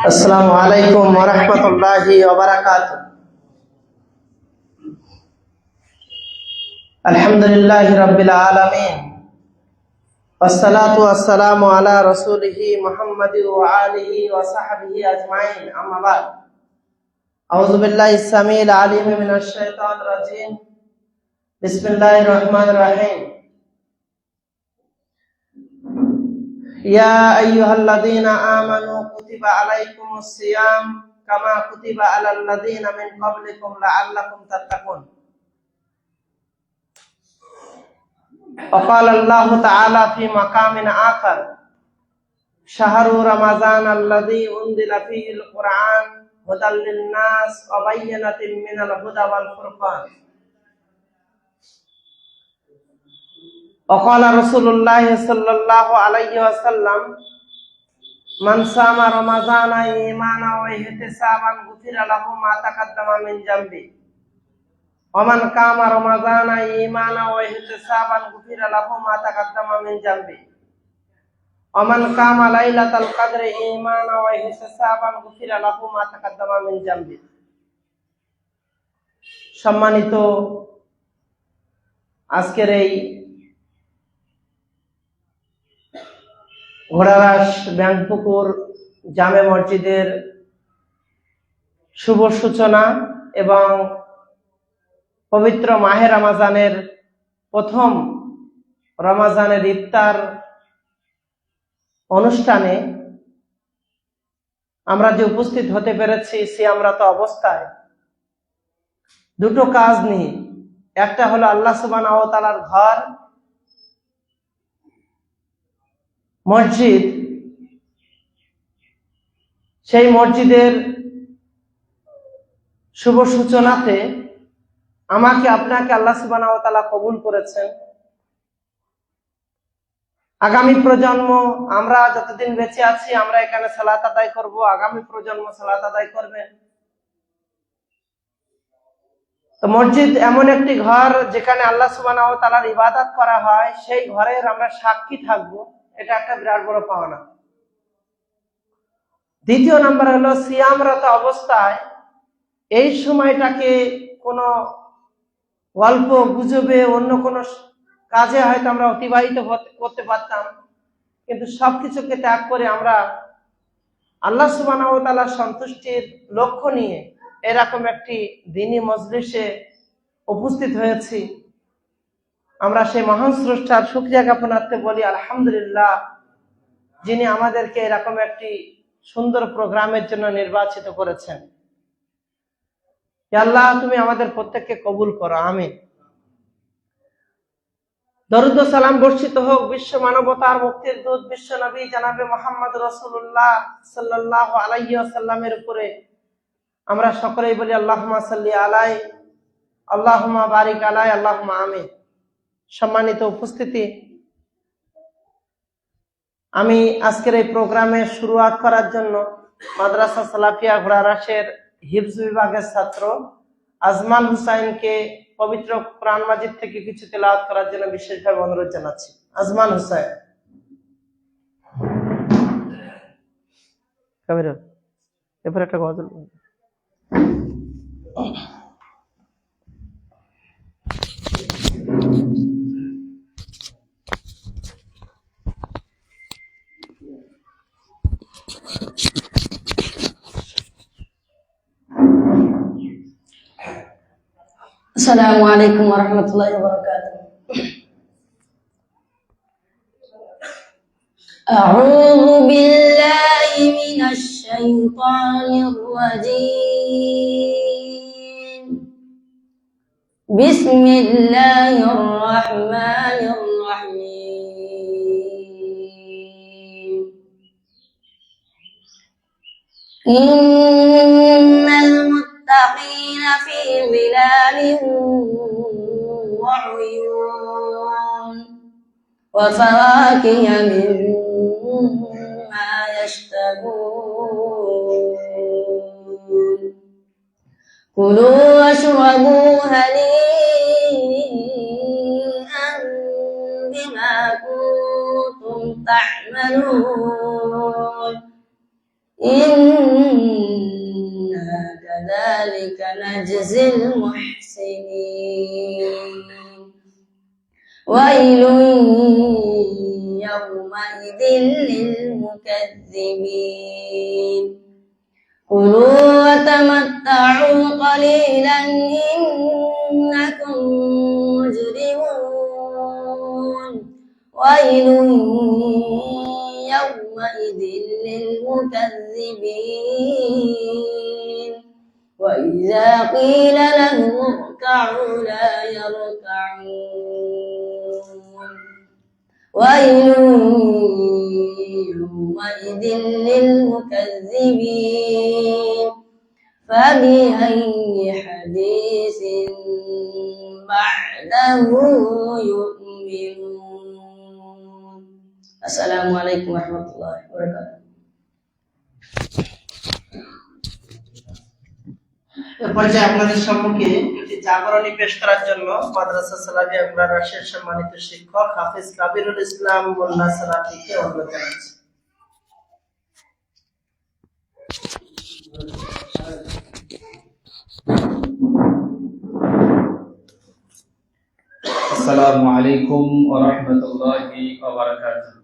আসসালামু আলাইকুম ওয়া রাহমাতুল্লাহি ওয়া বারাকাতুহু। আলহামদুলিল্লাহি রাব্বিল আলামিন, ওয়াসসালাতু ওয়াসসালামু আলা রাসূলিহি মুহাম্মাদি ওয়া আলিহি ওয়া সাহবিহি আজমাইন, আম্মা বাদ। আউযু বিল্লাহিস সামিল আলিম মিনাশ শাইতানির রাজীম। বিসমিল্লাহির রহমানির রহিম। ইয়া আইয়ুহাল্লাযীনা আমানু কুতিবা আলাইকুমুস সিয়াম কামা কুতিবা আলাল লাযীনা মিন ক্বাবলিকুম লাআল্লাকুম তাত্তাকুন। وقال الله تعالى في مقام آخر: شهر رمضان الذي أنزل فيه القرآن هدى للناس وبينات من الهدى والفرقان. وقال رسول الله صلى الله عليه وسلم: من صام رمضان إيمانا واحتسابا غفر له ما تقدم من ذنبه ومن قام رمضان إيمانا واحتسابا غفر له ما تقدم من ذنبه ومن قام ليلة القدر إيمانا واحتسابا غفر له ما تقدم من ذنبه. সম্মানিত আজকের এই ঘোড়ারাস ব্যাংকপুকুর জামে মসজিদের শুভ সূচনা এবং পবিত্র মাহে রমজানের প্রথম রমজানের ইফতার অনুষ্ঠানে আমরা যে উপস্থিত হতে পেরেছি সিয়ামরত অবস্থায় দুটো কাজ নিয়ে। একটা হলো আল্লাহ সুবহানাহু ওয়া তাআলার ঘর মসজিদ, সেই মসজিদের শুভ সূচনাতে আমাকে আপনাকে আল্লাহ সুবহানাহু ওয়া তাআলা কবুল করেছেন। আগামী প্রজন্ম, আমরা যতদিন বেঁচে আছি আমরা এখানে সালাত আদায় করব, আগামী প্রজন্ম সালাত আদায় করবে। তো মসজিদ এমন একটি ঘর যেখানে আল্লাহ সুবহানাহু ওয়া তাআলার ইবাদত করা হয়, সেই ঘরের আমরা সাক্ষী থাকবো, এটা একটা বিরাট বড় পাওনা। দ্বিতীয় নাম্বার হলো সিয়ামরত অবস্থায় এই সময়টাকে কোনো গল্প গুজবে অন্য কোনো কাজে হয়তো আমরা অতিবাহিত করতে পারতাম, কিন্তু সবকিছুকে ত্যাগ করে আমরা আল্লাহ সুবহানাহু ওয়া তাআলার সন্তুষ্টির লক্ষ্য নিয়ে এরকম একটি দ্বীনি মজলিসে উপস্থিত হয়েছি। আমরা সেই মহান স্রষ্টার শুকরিয়া জ্ঞাপনার্থে বলি আলহামদুলিল্লাহ, যিনি আমাদেরকে এরকম একটি সুন্দর প্রোগ্রামের জন্য নির্বাচিত করেছেন। আল্লাহ তুমি আমাদের প্রত্যেককে কবুল করো, আমিন। দরুদ ও সালাম বর্ষিত হোক বিশ্ব মানবতার মুক্তির দূত বিশ্ব নবী জনাবে মুহাম্মদ রাসূলুল্লাহ সাল্লাল্লাহু আলাইহি ওয়াসাল্লামের উপরে। আমরা সকলেই বলি আল্লাহুম্মা সাল্লি আলাই, আল্লাহুম্মা বারিক আলাই, আল্লাহুম্মা আমিন। সম্মানিত উপস্থিতি, আমি আজকের এই প্রোগ্রামে শুরুয়াত করার জন্য মাদ্রাসা সালাফিয়া ঘোড়ারাসের হিফজ বিভাগের ছাত্র আজমাল হুসাইনকে পবিত্র কোরআন মাজিদ থেকে কিছু তেলাওয়াত করার জন্য বিশেষভাবে অনুরোধ জানাচ্ছি। আজমাল হুসাইন, এরপর একটা গজল। السلام عليكم ورحمة الله وبركاته. أعوذ بالله من الشيطان الرجيم. بسم الله الرحمن الرحيم. إن المتقين في ظلال وعيون وفواكه مما يشتهون. كلوا واشربوا هنيئا بما كنتم تعملون. إنا كذلك نجزي المحسنين ويل يومئذ للمكذبين كلوا وتمتعوا قليلا إنكم مجرمون ويل يومئذ للمكذبين وإذا قيل لهم اركعوا لا يركعون ويل يومئذ للمكذبين فبأي حديث بعده يؤمنون السلام عليكم ورحمة الله وبركاته এ পর্যায়ে আপনাদের সম্মুখে একটি জাগরণী পেশ করার জন্য মাদ্রাসা সালাফিয়া রাশিয়ার সম্মানিত শিক্ষক হাফেজ কাবিরুল ইসলাম মোল্লা সালাফিকে অনুরোধ জানাচ্ছি। আসসালামু আলাইকুম ওয়া রাহমাতুল্লাহি ওয়া বারাকাতুহু।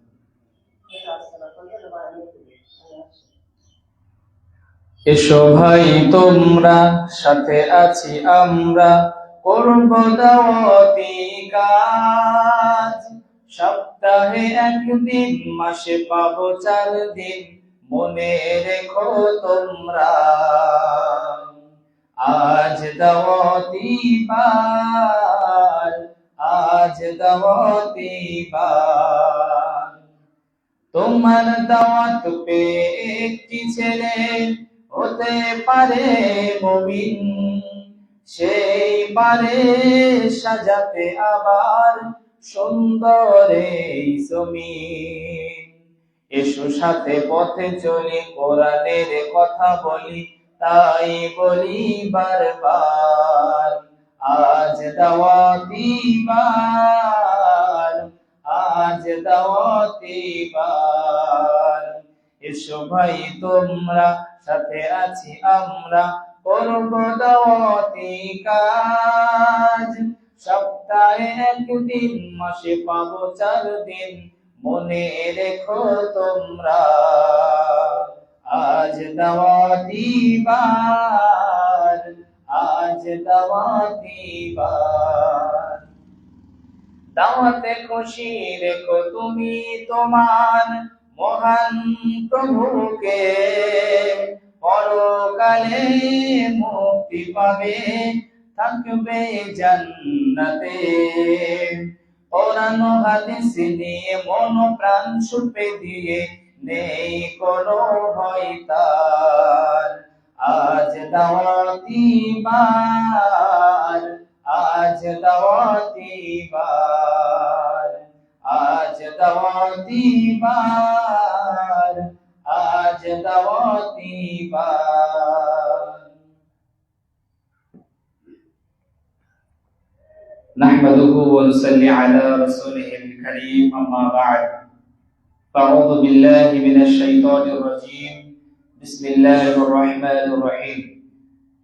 এসো ভাই তোমরা, সাথে আছি আমরা, করব দাওয়াতি কাজ। সপ্তাহে একদিন, মাসে পাবো 4 দিন, মনে রেখো তোমরা। আজ দাওয়াতি বার, আজ দাওয়াতি বার। তোমার দাওয়াত পেয়ে একটি ছেলে হতে পারে মুমিন, সেই পারে সাজাতে আবার সুন্দর এই জমিন। এসো সাথে পথে চলি, কোরআনের কথা বলি, তাই বলি বারবার। আজ দাওয়াতি বার, আজ দাওয়াতি বার। এসো ভাই তোমরা, সাথে আছি আমরা, করব দাওয়াতি কাজ। সপ্তাহে একদিন, মাসে পাবো 4 দিন, মনে রেখো তোমরা। আজ দাওয়াতি বার, আজ দাওয়াতি বার। দাওয়াতে খুশি রেখো তুমি তোমার মহান প্রভুকে, পরকালে মুক্তি পাবে, থাকবে জান্নাতে। কোরআন হাদিস নিয়ে মন প্রাণ সুপে দিয়ে, নেই কোনো ভয় তার। আজ দাওয়াতি বার, আজ দাওয়াতি বার। আজ দাওয়াতি বার, আজ দাওয়াতি বার। نحمده ونصلي على رسوله الكريم أما بعد فأعوذ بالله من الشيطان الرجيم بسم الله الرحمن الرحيم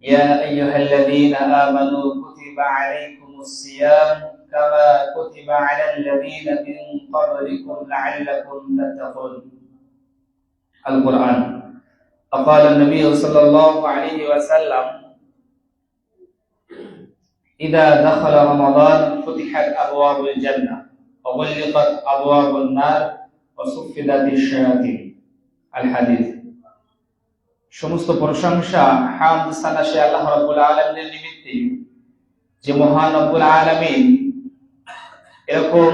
يا أيها الذين آمنوا كتب عليكم الصيام كما كتب على الذين من قبلكم لعلكم تتقون القرآن فقال النبي صلى الله عليه وسلم إذا دخل رمضان فتحت أبواب الجنة وغلقت أبواب النار وصفدت الشياطين الحديث সমস্ত প্রশংসা হামদ সানা সে আল্লাহ রাব্বুল আলামিনের নিমিত্তে, যে মহান রব্বুল আলামিন এরকম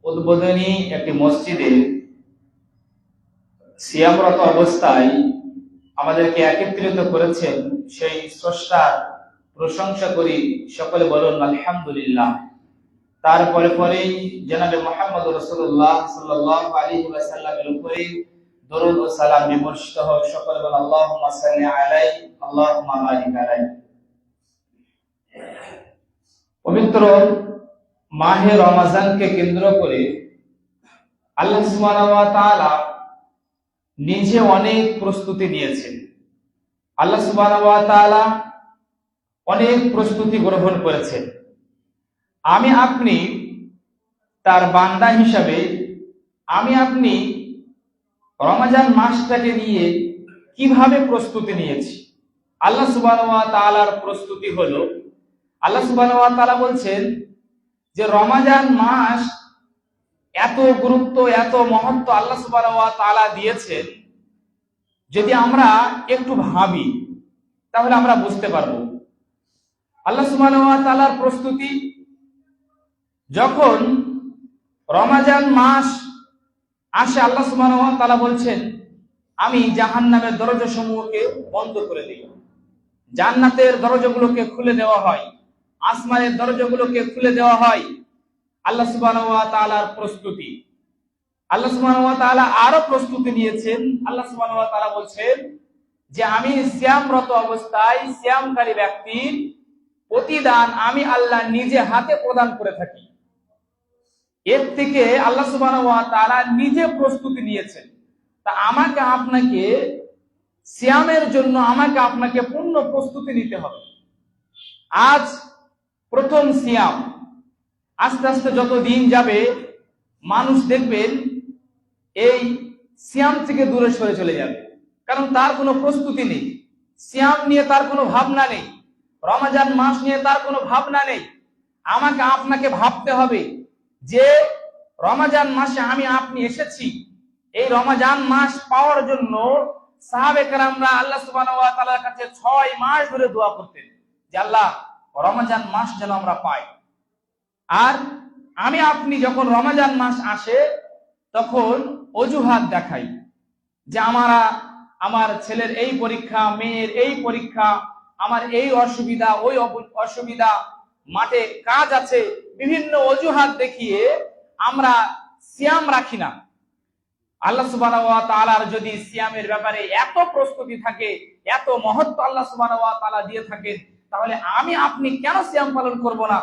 উদ্বোধনী একটি মসজিদে সিয়ামরত অবস্থায় আমাদেরকে একত্রিত করেছেন, সেই স্রষ্টার প্রশংসা করি। সকলে বলুন আলহামদুলিল্লাহ। তারপরে পরেই জনাবে মুহাম্মদ রাসূলুল্লাহ সাল্লাল্লাহু আলাইহি ওয়াসাল্লামের উপরে দরুদ ও সালাম বিবর্ষিত হোক। সকলে বলুন আল্লাহুম্মা সাল্লি আলাইহি আল্লাহুম্মা বারিক আলাইহি। পবিত্র মাহে রমজানকে কেন্দ্র করে আল্লাহ সুবহানাহু ওয়া তাআলা নিজে অনেক প্রস্তুতি নিয়েছেন। আল্লাহ সুবহানাহু ওয়া তাআলা অনেক প্রস্তুতি গ্রহণ করেছেন। আমি আপনি তার বান্দা হিসাবে আমি আপনি রমজান মাসটাকে নিয়ে কিভাবে প্রস্তুতি নিয়েছি। আল্লাহ সুবহানাহু ওয়া তাআলার প্রস্তুতি হলো, আল্লাহ সুবহানাহু ওয়া তাআলা বলছেন যে রমজান মাস এত গুরুত্ব, এত মহত্ব আল্লাহ সুবহানাহু ওয়া তাআলা দিয়েছেন, যদি আমরা একটু ভাবি তাহলে আমরা বুঝতে পারবো। আল্লাহ সুবহানাহু ওয়া তাআলার প্রস্তুতি, যখন রমজান মাস আসে আল্লাহ সুবহানাহু ওয়া তাআলা বলছেন আমি জাহান্নামের দরজাসমূহকে বন্ধ করে দিই, জান্নাতের দরজাগুলোকে খুলে দেওয়া হয়, আসমানের দরজাগুলোকে খুলে দেওয়া হয়। আল্লাহ সুবহানাহু ওয়া তাআলার প্রস্তুতি। আল্লাহ সুবহানাহু ওয়া তাআলা আরো প্রস্তুতি নিয়েছেন। আল্লাহ সুবহানাহু ওয়া তাআলা বলছেন যে আমি সিয়ামরত অবস্থায় সিয়ামকারী ব্যক্তির প্রতিদান আমি আল্লাহ নিজে হাতে প্রদান করে থাকি। এর থেকে আল্লাহ সুবহানাহু ওয়া তাআলা নিজে প্রস্তুতি নিয়েছেন। তা আমাকে আপনাকে সিয়ামের জন্য আমাকে আপনাকে পূর্ণ প্রস্তুতি নিতে হবে। আজ প্রথম সিয়াম, আস্তে আস্তে যত দিন যাবে মানুষ দেখবেন এই সিয়াম থেকে দূরে সরে চলে যাবে, কারণ তার কোনো প্রস্তুতি নেই, সিয়াম নিয়ে তার কোনো ভাবনা নেই, রমজান মাস নিয়ে তার কোনো ভাবনা নেই। আমাকে আপনাকে ভাবতে হবে যে রমজান মাসে আমি আপনি এসেছি। এই রমজান মাস পাওয়ার জন্য সাহাবে কেরামরা আল্লাহ সুবহানাহু ওয়া তাআলার কাছে 6 মাস ধরে দোয়া করতেন যে আল্লাহ রমজান মাস যেন আমরা পাই। আর আমি আপনি যখন রমজান মাস আসে তখন অজুহাত দেখাই যে আমার ছেলের এই পরীক্ষা, মেয়ের এই পরীক্ষা, আমার এই অসুবিধা, ওই অসুবিধা, মাঠে কাজ আছে, বিভিন্ন অজুহাত দেখিয়ে আমরা সিয়াম রাখি না। আল্লাহ সুবহানাহু ওয়া তাআলার যদি সিয়ামের ব্যাপারে এত প্রস্তুতি থাকে, এত মহত্ব আল্লাহ সুবহানাহু ওয়া তাআলা দিয়ে থাকেন, তাহলে আমি আপনি কেন সিয়াম পালন করব না?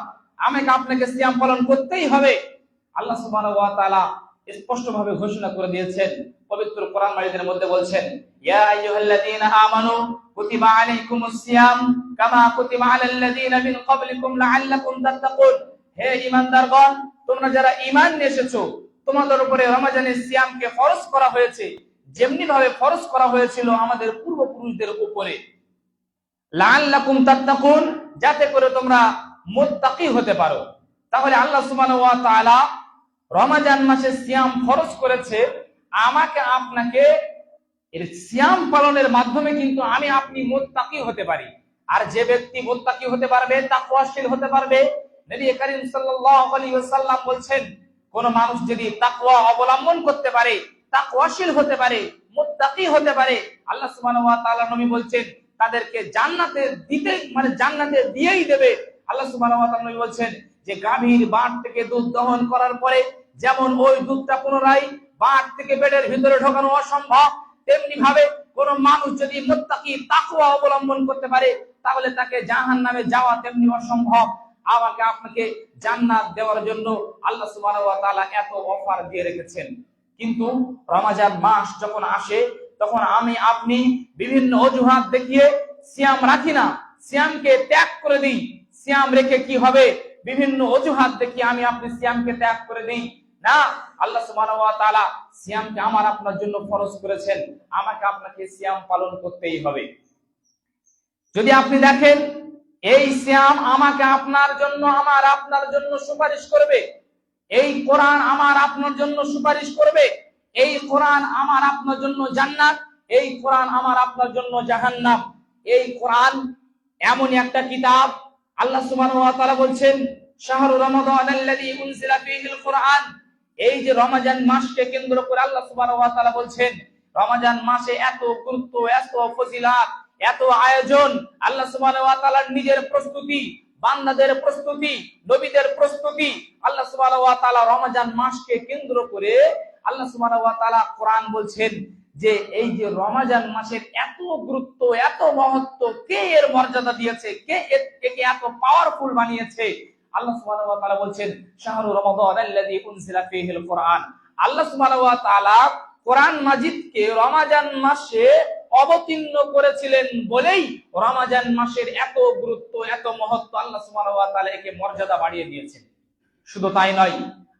আমাকে আপনাকে সিয়াম পালন করতেই হবে। আল্লাহ সুবহানাহু ওয়া তাআলা স্পষ্টভাবে ঘোষণা করে দিয়েছেন, পবিত্র কোরআন মাজিদের মধ্যে বলছেন ইয়া আইয়ুহাল্লাযীনা আমানু কুতিবা আলাইকুমুস সিয়াম কামা কুতিবা আলাল্লাযীনা মিন ক্বাবলিকুম লাআল্লাকুম তাত্তাকুন। হে ঈমানদারগণ, তোমরা যারা ঈমান নিয়ে এসেছো, তোমাদের উপরে রমজানের সিয়ামকে ফরজ করা হয়েছে যেমনি ভাবে ফরজ করা হয়েছিল আমাদের পূর্বপুরুষদের উপরে। লাআল্লাকুম তাত্তাকুন, যাতে করে তোমরা মুত্তাকি হতে পারো। তাহলে আল্লাহ সুবহানাহু ওয়া তাআলা রমজান মাসে সিয়াম ফরজ করেছে আমাকে আপনাকে। এর সিয়াম পালনের মাধ্যমে কিন্তু আমি আপনি মুত্তাকি হতে পারি। আর যে ব্যক্তি মুত্তাকি হতে পারবে, তাকওয়াশীল হতে পারবে, নবী করিম সাল্লাল্লাহু আলাইহি ওয়াসাল্লাম বলছেন কোন মানুষ যদি তাকওয়া অবলম্বন করতে পারে, তাকওয়াশীল হতে পারে, মুত্তাকি হতে পারে, আল্লাহ সুবহানাহু ওয়া তাআলা নবী বলছেন তাদেরকে জান্নাতে দিয়েই দেবে। আল্লাহ সুবহানাহু ওয়া তাআলা নবী বলছেন যে গাভীর বাট থেকে দুধ দহন করার পরে যেমন ওই দুধটা পুনরায় বাট থেকে পেটের ভিতরে ঢোকানো অসম্ভব, তেমনি ভাবে কোন মানুষ যদি মুত্তাকি তাকওয়া অবলম্বন করতে পারে তাহলে তাকে জাহান্নামে যাওয়া তেমনি অসম্ভব। আমাকে আপনাকে জান্নাত দেওয়ার জন্য আল্লাহ সুবহানাহু ওয়া তাআলা এত অফার দিয়ে রেখেছেন। কিন্তু রমজান মাস যখন আসে তখন আমি আপনি বিভিন্ন অজুহাত দেখিয়ে সিয়াম রাখি না, সিয়ামকে ত্যাগ করে দিই। সিয়াম রেখে কি হবে? বিভিন্ন অজুহাত দেখিয়ে আমি আপনি সিয়ামকে ত্যাগ করে দিই না। আল্লাহ সুবহানাহু ওয়া তাআলা সিয়ামকে আমার আপনার জন্য ফরজ করেছেন, আমাকে আপনাকে সিয়াম পালন করতেই হবে। যদি আপনি দেখেন এই সিয়াম আমাকে আপনার জন্য, আমার আপনার জন্য সুপারিশ করবে, এই কোরআন আমার আপনার জন্য সুপারিশ করবে, এই কোরআন আমার আপনার জন্য জান্নাত, এই কোরআন আমার আপনার জন্য জাহান্নাম। এই কোরআন এমন একটা কিতাব, আল্লাহ সুবহানাহু ওয়া তাআলা বলছেন শাহরু রমাদানাল্লাযী উনজিলা ফীহিল কুরআন। এই যে রমজান মাসকে কেন্দ্র করে আল্লাহ সুবহানাহু ওয়া তাআলা বলছেন রমজান মাসে এত গুরুত্ব, এত ফজিলত, এত আয়োজন। আল্লাহ সুবহানাহু ওয়া তাআলার নিজের প্রস্তুতি, বান্দাদের প্রস্তুতি, নবীদের প্রস্তুতি। আল্লাহ সুবহানাহু ওয়া তাআলা রমজান মাসকে কেন্দ্র করে আল্লাহ সুবহানাহু ওয়া তাআলা কোরআন বলছেন যে এই যে রমজান মাসের এত গুরুত্ব, এত মহত্ব, কে এর মর্যাদা দিয়েছে, কে একে এত পাওয়ারফুল বানিয়েছে। আল্লাহ সুবহানাহু ওয়া তাআলা বলছেন শাহরু রমাদানাল্লাযী উনজিলা ফীহিল কুরআন। আল্লাহ সুবহানাহু ওয়া তাআলা কোরআন মাজিদকে রমাজান মাসে অবতীর্ণ করেছিলেন বলেই রমাজান মাসের এত গুরুত্ব, এত মহত্ব আল্লাহ সুবহানাহু ওয়া তাআলা একে মর্যাদা বাড়িয়ে দিয়েছেন। শুধু তাই নয়,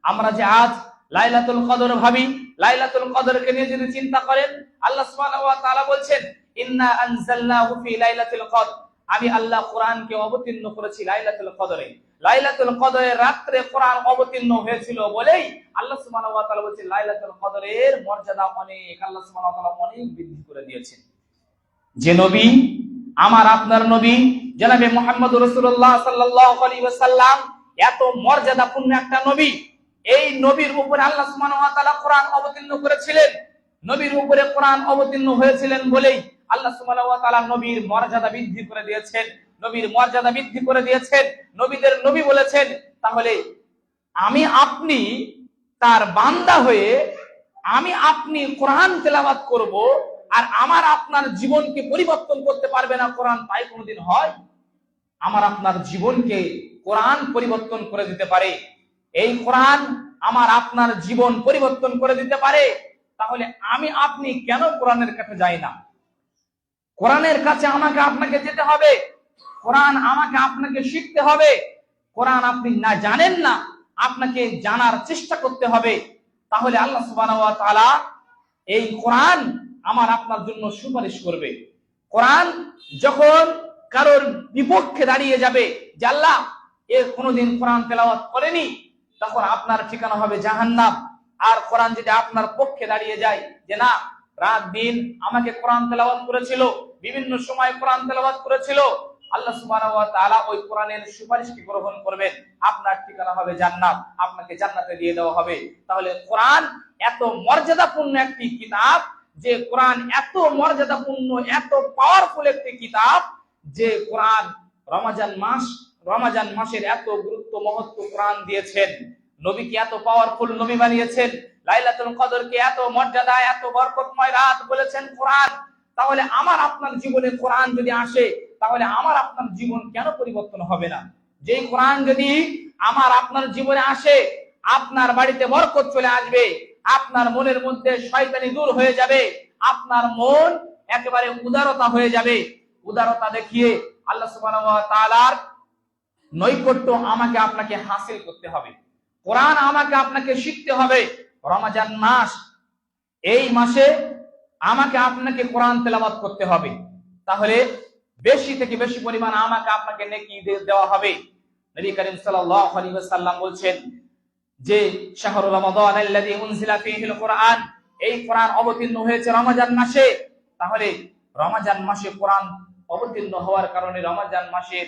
আমরা যে আজ লাইলাতুল কদর ভাবি, লাইলাতুল কদরকে নিয়ে যদি চিন্তা করেন, আল্লাহ সুবহানাহু ওয়া তাআলা বলছেন ইন্না আনজালনাহু ফি লাইলাতুল কদর, আমি আল্লাহ কোরআনকে অবতীর্ণ করেছি লাইলাতুল কদরে। লাইলাতুল কদরের রাত্রে কোরআন অবতীর্ণ হয়েছিল বলেই আল্লাহ সুবহানাহু ওয়া তাআলা বলেছেন লাইলাতুল কদরের মর্যাদা অনেক, আল্লাহ সুবহানাহু ওয়া তাআলা অনেক বৃদ্ধি করে দিয়েছেন। যে নবী, আমার আপনার নবী জনাবে মুহাম্মদুর রাসূলুল্লাহ সাল্লাল্লাহু আলাইহি ওয়াসাল্লাম এত মর্যাদাপূর্ণ একটা নবী, এই নবীর উপরে আল্লাহ সুবহানাহু ওয়া তাআলা কোরআন অবতীর্ণ করেছিলেন। নবীর উপরে কোরআন অবতীর্ণ হয়েছিলেন বলেই আল্লাহ সুবহানাহু ওয়া তাআলা নবীর মর্যাদা বৃদ্ধি করে দিয়েছেন, নবীর মর্যাদা বৃদ্ধি করে দিয়েছেন, নবীদের নবী বলেছেন। তাহলে আমি আপনি তার বান্দা হয়ে আমি আপনি কোরআন তেলাওয়াত করব, আর আমার আপনার জীবনকে পরিবর্তন করতে পারবে না কোরআন, তাই কোনোদিন হয়? আমার আপনার জীবনকে কোরআন পরিবর্তন করে দিতে পারে। এই কোরআন আমার আপনার জীবন পরিবর্তন করে দিতে পারে। তাহলে আমি আপনি কেন কোরআনের কাছে যাই না? কোরআনের কাছে আমাকে আপনাকে যেতে হবে, কোরআন আমাকে আপনাকে শিখতে হবে। কোরআন আপনি না জানেন না, আপনাকে জানার চেষ্টা করতে হবে। তাহলে আল্লাহ সুবহানাহু ওয়া তাআলা এই কোরআন আমার আপনার জন্য সুপারিশ করবে। কোরআন যখন কারোর বিপক্ষে দাঁড়িয়ে যাবে যে আল্লাহ এ কোনোদিন কোরআন তেলাওয়াত করেনি, তখন আপনার ঠিকানা হবে জাহান্নাম। আর কোরআন যদি আপনার পক্ষে দাঁড়িয়ে যায় যে না, রাত দিন আমাকে কোরআন তেলাওয়াত করেছিল, বিভিন্ন সময় কোরআন তেলাওয়াত করেছিল, আল্লাহ সুবহানাহু ওয়া তাআলা ওই কোরআনের সুপারিশকে গ্রহণ করবেন, আপনার ঠিকানা হবে জান্নাত, আপনাকে জান্নাতে দিয়ে দেওয়া হবে। তাহলে কোরআন এত মর্যাদাপূর্ণ একটি কিতাব, যে কোরআন এত মর্যাদাপূর্ণ, এত পাওয়ারফুল একটি কিতাব, যে কোরআন রমাজান মাসের এত গুরুত্ব মহত্ব কোরআন দিয়েছেন। নবীকে এত পাওয়ারফুল নবী বানিয়েছেন, লাইলাতুল কদরকে এত মর্যাদা, এত বরকতময় রাত বলেছেন কোরআন। তাহলে আমার আপনার জীবনে কোরআন যদি আসে, তাহলে আমার আপনার জীবন কেন পরিবর্তন হবে না? যেই কোরআন যদি আমার আপনার জীবনে আসে, আপনার বাড়িতে বরকত চলে আসবে, আপনার মনের মধ্যে শয়তানি দূর হয়ে যাবে, আপনার মন একেবারে উদারতা হয়ে যাবে। উদারতা দেখিয়ে আল্লাহ সুবহানাহু ওয়া তাআলার নৈকট্য আমাকে আপনাকে হাসিল করতে হবে। কোরআন আমাকে আপনাকে শিখতে হবে। রমজান মাস, এই মাসে আমাকে আপনাকে কোরআন তেলাওয়াত করতে হবে। তাহলে বেশি থেকে বেশি পরিমাণ আমাকে আপনাকে নেকি দেওয়া হবে। নবী করিম সাল্লাল্লাহু আলাইহি ওয়াসাল্লাম বলছেন যে শাহরু রমাদান আল্লাযী উনজিলা ফীহিল কুরআন, এই কোরআন অবতীর্ণ হয়েছে রমজান মাসে। তাহলে রমজান মাসে কোরআন অবতীর্ণ হওয়ার কারণে রমজান মাসের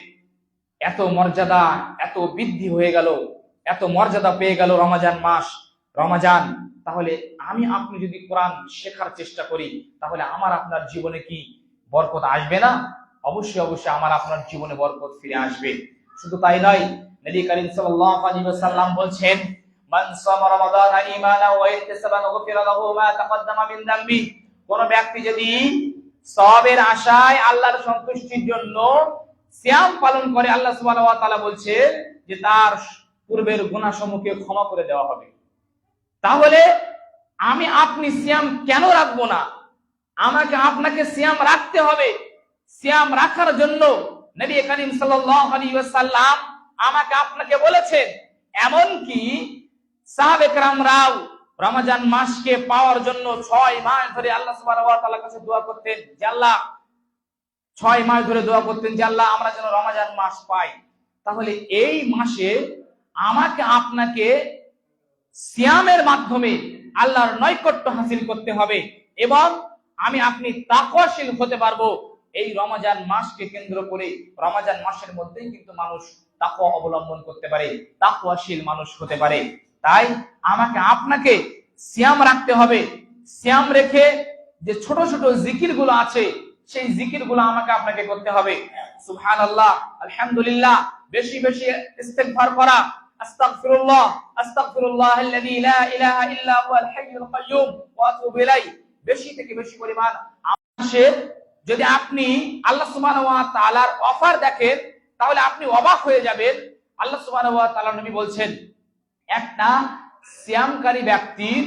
এত মর্যাদা, এত বৃদ্ধি হয়ে গেল, এত মর্যাদা পেয়ে গেল রমজান মাস, রমজান। তাহলে আমি আপনি যদি কোরআন শেখার চেষ্টা করি, তাহলে আমার আপনার জীবনে কি বরকত আসবে না? অবশ্যই অবশ্যই আমার আপনার জীবনে বরকত ফিরে আসবে। শুধু তাই নয়, নবী করিম সাল্লাল্লাহু আলাইহি ওয়াসাল্লাম বলছেন মান সামা রমাদানা ঈমানান ওয়া ইহতিসাবান গুফিরা লাহু মা তাকদ্দামা মিন যামবি, কোন ব্যক্তি যদি সওয়াবের আশায় আল্লাহর সন্তুষ্টির জন্য সিয়াম পালন করে, আল্লাহ সুবহানাহু ওয়া তাআলা বলছে যে তার পূর্বের গুনাহসমূহকে ক্ষমা করে দেওয়া হবে। তাহলে আমি আপনি সিয়াম কেন রাখবো না? আমাকে আপনাকে সিয়াম রাখতে হবে। সিয়াম রাখার জন্য নবী করিম সাল্লাল্লাহু আলাইহি ওয়াসাল্লাম আমাকে আপনাকে বলেছেন। এমন কি সাহাবে কেরামরাও রমজান মাসকে পাওয়ার জন্য 6 মাস ধরে আল্লাহ সুবহানাহু ওয়া তাআলার কাছে দোয়া করতেন যে আল্লাহ, 6 মাস ধরে দোয়া করতেন যে আল্লাহ আমরা যেন রমজান মাস পাই। তাহলে এই মাসে আমাকে আপনাকে সিয়ামের মাধ্যমে আল্লাহর নৈকট্য হাসিল করতে হবে এবং আমি আপনি তাকওয়াশীল হতে পারবো। এই রমজান মাসকে কেন্দ্র করে, রমজান মাসের মধ্যেই কিন্তু মানুষ তাকওয়া অবলম্বন করতে পারে, তাকওয়াশীল মানুষ হতে পারে। তাই আমাকে আপনাকে সিয়াম রাখতে হবে। সিয়াম রেখে যে ছোট ছোট জিকির গুলো আছে, সেই জিকির গুলো আমাকে আপনাকে করতে হবে। সুবহানাল্লাহ, আলহামদুলিল্লাহ, বেশি বেশি ইস্তিগফার করা, আস্তাগফিরুল্লাহ, আস্তাগফিরুল্লাহাল্লাযী লা ইলাহা ইল্লা হুয়াল হাইয়ুল কাইয়্যুম ওয়া আতুবু ইলাইহি, বেশি থেকে বেশি পরিমাণ আসে। যদি আপনি আল্লাহ সুবহানাহু ওয়া তাআলার অফার দেখেন, তাহলে আপনি অবাক হয়ে যাবেন। আল্লাহ সুবহানাহু ওয়া তাআলা নবী বলছেন, একটা সিয়ামকারী ব্যক্তির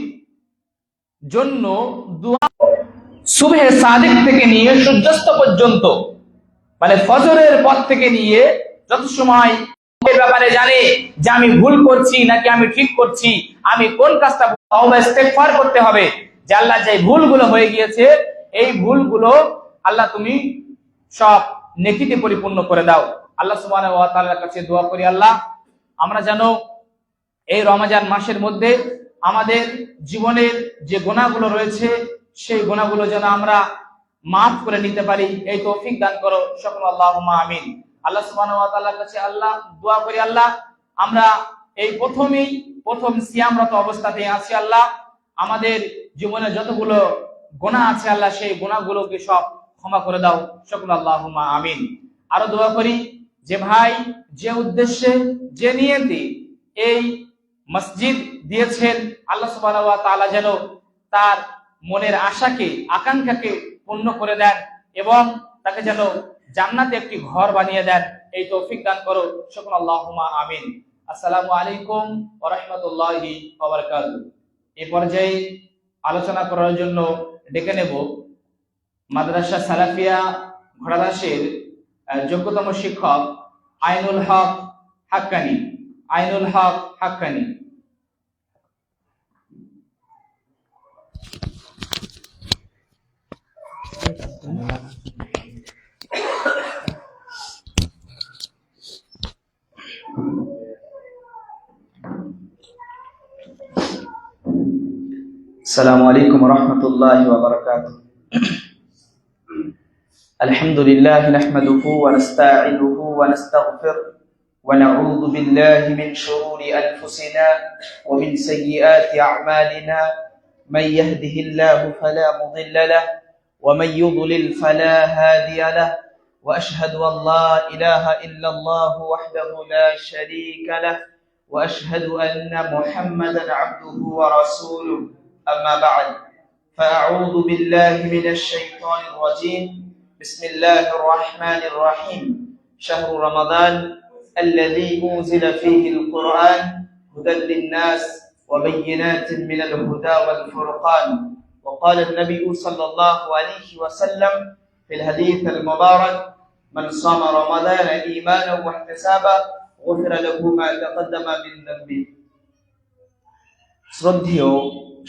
জন্য দোয়া সুবহে সাদিক থেকে নিয়ে সূর্যাস্ত পর্যন্ত, মানে ফজরের পর থেকে নিয়ে যত সময় এই ব্যাপারে জানে যে আমি ভুল করছি নাকি আমি ঠিক করছি, আমি কোন কাজটা তওবা ইস্তেগফার করতে হবে, যে আল্লাহ যে ভুলগুলো হয়ে গিয়েছে এই ভুলগুলো আল্লাহ তুমি সব নেকিতে পরিপূর্ণ করে দাও। আল্লাহ সুবহানাহু ওয়া তাআলার কাছে দোয়া করি, আল্লাহ আমরা যেন এই রমজান মাসের মধ্যে আমাদের জীবনের যে গুনাহগুলো রয়েছে সেই গুনাহগুলো যেন আমরা মাফ করে নিতে পারি, এই তৌফিক দান করো সকল, আল্লাহুম্মা আমিন। আল্লাহ সুবহানাহু ওয়া তাআলার কাছে আল্লাহ দোয়া করি, আল্লাহ আমরা এই প্রথম সিয়ামরত অবস্থাতে আছি, আল্লাহ আমাদের জীবনে যতগুলো গুনাহ আছে আল্লাহ সেই গুনাহগুলোকে সব ক্ষমা করে দাও সকল, আল্লাহুম্মা আমিন। আরো দোয়া করি যে ভাই যে উদ্দেশ্যে যে নিয়তে এই মসজিদ দিয়েছেন আল্লাহ সুবহানাহু ওয়া তাআলা যেন তার মনের আশাকে আকাঙ্ক্ষাকে পূর্ণ করে দেন এবং তাকে যেন জান্নাতে একটি ঘর বানিয়ে দেন, এই তৌফিক দান করো সকল, আল্লাহুম্মা আমিন। আসসালামু আলাইকুম ওয়া রাহমাতুল্লাহি ওয়া বারাকাতুহু। এই পর্যায়ে আলোচনা করার জন্য ডেকে নেব মাদ্রাসা সালাফিয়া ঘোড়াদাসের যোগ্যতম শিক্ষক আইনুল হক হাক্কানি। আইনুল হক হাক্কানি। السلام عليكم ورحمة الله وبركاته. الحمد لله نحمده ونستعينه ونستغفره ونعوذ بالله من شرور أنفسنا ومن سيئات أعمالنا، من يهده الله فلا مضل له ومن يضلل فلا هادي له، وأشهد أن لا إله إلا الله وحده لا شريك له، وأشهد أن محمدا عبده ورسوله. أما بعد، فأعوذ بالله من الشيطان الرجيم. بسم الله الرحمن الرحيم. شهر رمضان الذي أنزل فيه القرآن هدى للناس وبينات من الهدى والفرقان. وقال النبي صلى الله عليه وسلم في الحديث المبارك: من صام رمضان إيمانا واحتسابا غفر له ما تقدم من ذنبه. শ্রদ্ধেয়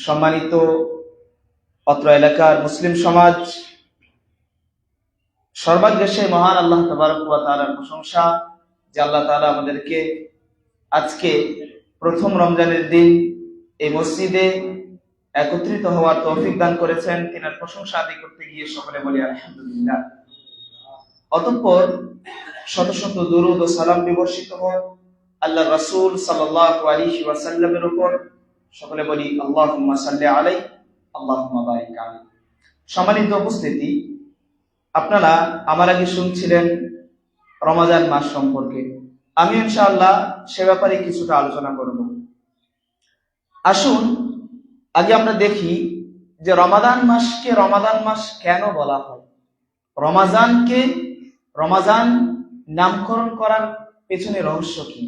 সম্মানিত অত্র এলাকার মুসলিম সমাজ, সর্বাগ্রে মহান আল্লাহ তাবারক ওয়া তাআলার প্রশংসা যে আল্লাহ তাআলা আমাদেরকে আজকে প্রথম রমজানের দিন এই মসজিদে একত্রিত হওয়ার তৌফিক দান করেছেন। তিনার প্রশংসা আদায় করতে গিয়ে সকলে বলি আলহামদুলিল্লাহ। অতঃপর শত শত দুরূদ ও সালাম বিবর্ষিত হোক আল্লাহর রাসূল সাল্লাল্লাহু আলাইহি ওয়াসাল্লামের উপর, সকলে বলি আল্লাহুম্মা সাল্লি আলাইহি আল্লাহুম্মা বারিক আলাইহি। সম্মানিত উপস্থিতি, আপনারা আমার আগে শুনছিলেন রমজান মাস সম্পর্কে। আমি ইনশাআল্লাহ সে ব্যাপারে কিছুটা আলোচনা করব। আসুন আগে আমরা দেখি যে রমাদান মাসকে রমাদান মাস কেন বলা হয়। রমাজান নামকরণ করার পেছনে রহস্য কি?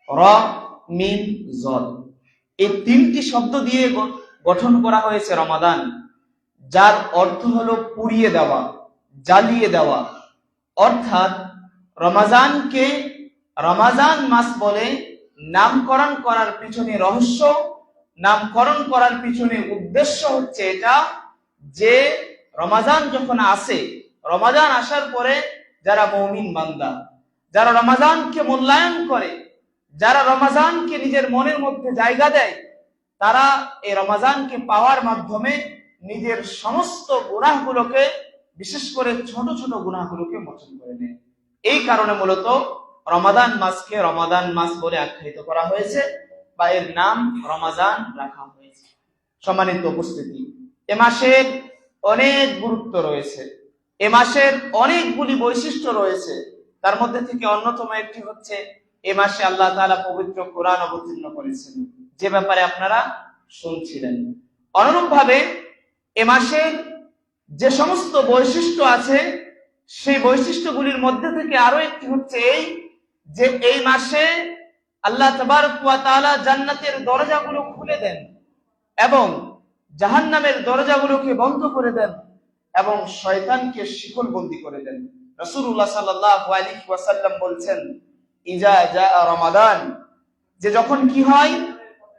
র মিম জল, এই তিনটি শব্দ দিয়ে গঠন করা হয়েছে রমাদান, যার অর্থ হলো পুড়িয়ে দেওয়া, জ্বালিয়ে দেওয়া। অর্থাৎ রমাজানকে রমাজান মাস বলে নামকরণ করার পিছনে রহস্য, নামকরণ করার পিছনে উদ্দেশ্য হচ্ছে এটা যে রমাজান যখন আসে, রমাজান আসার পরে যারা মুমিন বান্দা, যারা রমাজানকে মূল্যায়ন করে, যারা রমাজানকে নিজের মনের মধ্যে জায়গা দেয়, তারা এই রমাজানকে পাওয়ার মাধ্যমে নিজের সমস্ত গুনাহগুলোকে, বিশেষ করে ছোট ছোট গুনাহগুলোকে মোচন করে নেয়। এই কারণে মূলত রমাদান মাসকে রমাদান মাস বলে আখ্যায়িত করা হয়েছে বা এর নাম রমাজান রাখা হয়েছে। সম্মানিত উপস্থিতি, এ মাসের অনেক গুরুত্ব রয়েছে, এ মাসের অনেকগুলি বৈশিষ্ট্য রয়েছে। তার মধ্যে থেকে অন্যতম একটি হচ্ছে এ মাসে আল্লাহ তাআলা পবিত্র কোরআন অবতীর্ণ করেছেন, যে ব্যাপারে আপনারা শুনছিলেন। অনুরূপভাবে এ মাসের যে সমস্ত বৈশিষ্ট্য আছে, সেই বৈশিষ্ট্যগুলির মধ্যে থেকে আরো একটি হচ্ছে এই যে এই মাসে আল্লাহ তাবারক ওয়া তাআলা জান্নাতের দরজাগুলো খুলে দেন এবং জাহান্নামের দরজাগুলোকে বন্ধ করে দেন এবং শয়তানকে শিকলবন্দি করে দেন। রাসূলুল্লাহ সাল্লাল্লাহু আলাইহি ওয়াসাল্লাম বলছেন, ইজা জাআ রমাদান, যে যখন কি হয়,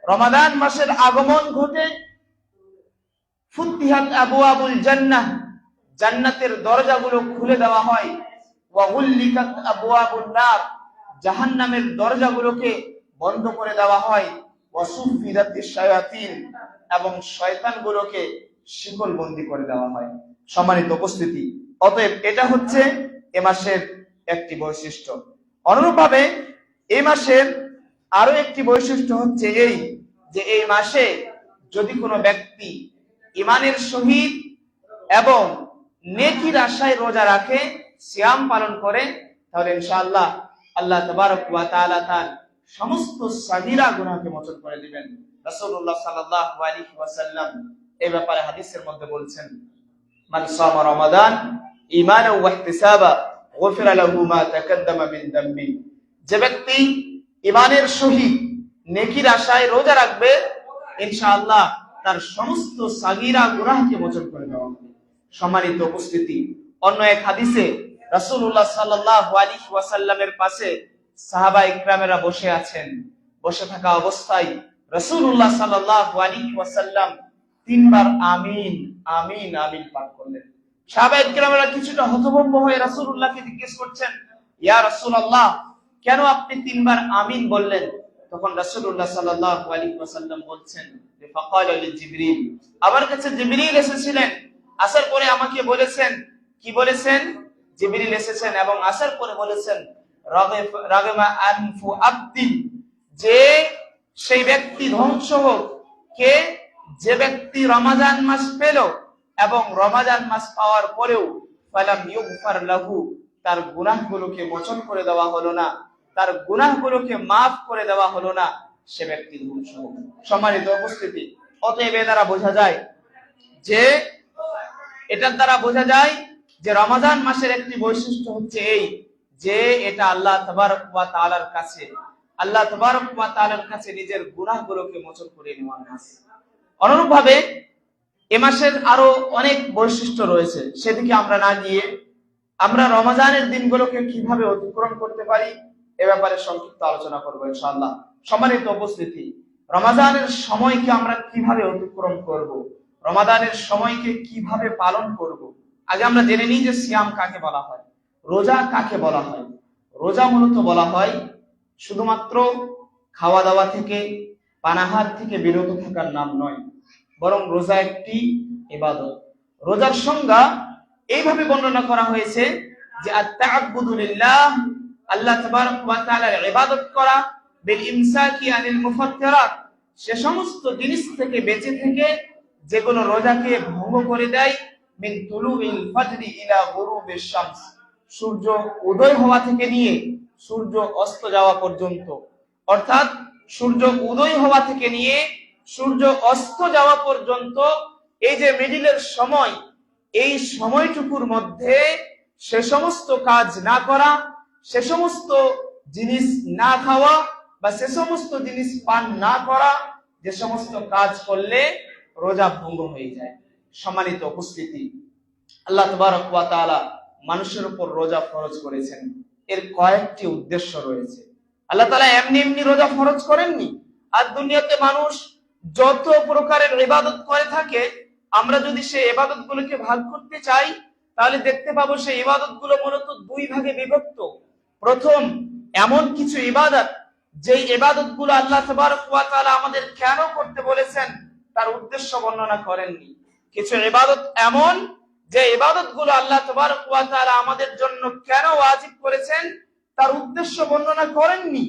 রমাদান মাসের আগমন ঘটে, ফুতিহাত আবওয়াবুল জান্নাহ, জান্নাতের দরজাগুলো খুলে দেওয়া হয়, ওয়া গুল্লিকাত আবওয়াবুন নার, জাহান্নামের দরজাগুলোকে বন্ধ করে দেওয়া হয়, ওয়া সুফিদাতিশ শায়াতিন, এবং শয়তানগুলোকে শিকলবন্দি করে দেওয়া হয়। সম্মানিত উপস্থিতি, অতএব এটা হচ্ছে এ মাসের একটি বৈশিষ্ট্য। অনুরূপভাবে এই মাসের আরো একটি বৈশিষ্ট্য হচ্ছে এই যে এই মাসে যদি কোনো ব্যক্তি ঈমানের সহিত এবং নেকির আশায় রোজা রাখে, সিয়াম পালন করে, তাহলে ইনশাআল্লাহ আল্লাহ তাবারক ওয়া তাআলা তার সমস্ত সাগীরা গুনাহকে মোচন করে দিবেন। রাসূলুল্লাহ সাল্লাল্লাহু আলাইহি ওয়াসাল্লাম এই ব্যাপারে হাদিসের মধ্যে বলছেন, মান সামা রমাদান ঈমানান ওয়া ইহতিসাবা গুফিরা লাহু মা তাকাদ্দামা মিন যামবি, যে ব্যক্তি ঈমানের সহিত নেকির আশায় রোজা রাখবে, ইনশাআল্লাহ তার সমস্ত সাগীরা গুনাহকে মোচন করে দেওয়া হবে। সম্মানিত উপস্থিতি, অন্য এক হাদিসে রাসূলুল্লাহ সাল্লাল্লাহু আলাইহি ওয়াসাল্লামের পাশে সাহাবা ইকরামেরা বসে আছেন। বসে থাকা অবস্থায় রাসূলুল্লাহ সাল্লাল্লাহু আলাইহি ওয়াসাল্লাম তিনবার আমিন আমিন আমিন পাঠ করলেন। সাহাবা ইকরামেরা কিছুটা হতভম্ব হয়ে রাসূলুল্লাহকে জিজ্ঞেস করছেন, ইয়া রাসূলুল্লাহ, কেন আপনি তিনবার আমিন বললেন? তখন রাসূলুল্লাহ সাল্লাল্লাহু আলাইহি ওয়াসাল্লাম বলছেন যে ফাকালা লিজিবরিল, আমার কাছে জিবরিল এসেছিলেন, আসার পরে আমাকে বলেছেন, কি বলেছেন? জিবরিল এসেছেন এবং আসার পরে বলেছেন, রাগমা আনফু আব্দিন, যে সেই ব্যক্তি ধ্বংস হোক কে, যে ব্যক্তি রমাদান মাস পেল এবং রমাদান মাস পাওয়ার পরেও ফালাম ইউগফার লাহু, তার গুনাহগুলোকে মোচন করে দেওয়া হলো না, তার গুনাহগুলোকে মাফ করে দেওয়া হলো না, সে ব্যক্তি ধ্বংস হোক। সম্মানিত উপস্থিতি, অতএব এর দ্বারা বোঝা যায় যে এটার দ্বারা বোঝা যায় যে রমাদান মাসের একটি বৈশিষ্ট্য হচ্ছে এই যে এটা আল্লাহ তাবারক ওয়া তাআলার কাছে, আল্লাহ তাবারক ওয়া তাআলার কাছে নিজের গুনাহগুলোকে মোচন করে নেওয়ার মাস। অনুরূপভাবে এ মাসের আরো অনেক বৈশিষ্ট্য রয়েছে, সেদিকে আমরা না গিয়ে আমরা রমাদানের দিনগুলোকে কিভাবে অতিক্রম করতে পারি এ ব্যাপারে সংক্ষিপ্ত আলোচনা করব ইনশাআল্লাহ। সম্মানিত উপস্থিতি, রমাদানের সময়কে আমরা কিভাবে অতিক্রম করব, রমাদানের সময়কে কিভাবে পালন করব, আগে আমরা জেনে নিই যে সিয়াম কাকে বলা হয়, রোজা কাকে বলা হয়। রোজা মূলত বলা হয় শুধুমাত্র খাওয়া দাওয়া থেকে, পানাহার থেকে বিরত থাকার নাম নয়, বরং রোজা একটি ইবাদত। রোজার সংজ্ঞা এইভাবে বর্ণনা করা হয়েছে যে আত-তা'আব্বুদু লিল্লাহ, আল্লাহ তাবারক ওয়া তাআলার ইবাদত করা, বিল ইমসাকি আনিল মুফাত্তিরাত, সে সমস্ত জিনিস থেকে বেঁচে থেকে যেগুলো রোজাকে ভঙ্গ করে দেয়, মিন তুলুইল ফাজরি ইলা গুরুবিশ শামস, সূর্য উদয় হওয়া থেকে নিয়ে সূর্য অস্ত যাওয়া পর্যন্ত, অর্থাৎ সূর্য উদয় হওয়া থেকে নিয়ে সূর্য অস্ত যাওয়া পর্যন্ত এই যে মিডিলের সময়, এই সময়টুকুর মধ্যে সে সমস্ত কাজ না করা, সে সমস্ত জিনিস না খাওয়া বা সে সমস্ত জিনিস পান না করা, যে সমস্ত কাজ করলে রোজা ভঙ্গ হয়ে যায়। সম্মানিত উপস্থিতি, আল্লাহ তাবারক ওয়া তাআলা মানুষের উপর রোজা ফরজ করেছেন, এর কয়েকটি উদ্দেশ্য রয়েছে। আল্লাহ তাআলা এমনি এমনি রোজা ফরজ করেননি। আর দুনিয়াতে মানুষ যত প্রকারের ইবাদত করে থাকে, আমরা যদি সেই ইবাদত গুলোকে ভাগ করতে চাই তাহলে দেখতে পাবো সেই ইবাদত গুলো মূলত দুই ভাগে বিভক্ত। প্রথম, এমন কিছু ইবাদত যে ইবাদত গুলো আল্লাহ তাবারক ওয়া তাআলা আমাদের কেন করতে বলেছেন তার উদ্দেশ্য বর্ণনা করেননি। কিছু ইবাদত এমন যে ইবাদত গুলো আল্লাহ তাবারক ওয়া তাআলা আমাদের জন্য কেন ওয়াজিব করেছেন তার উদ্দেশ্য বর্ণনা করেননি,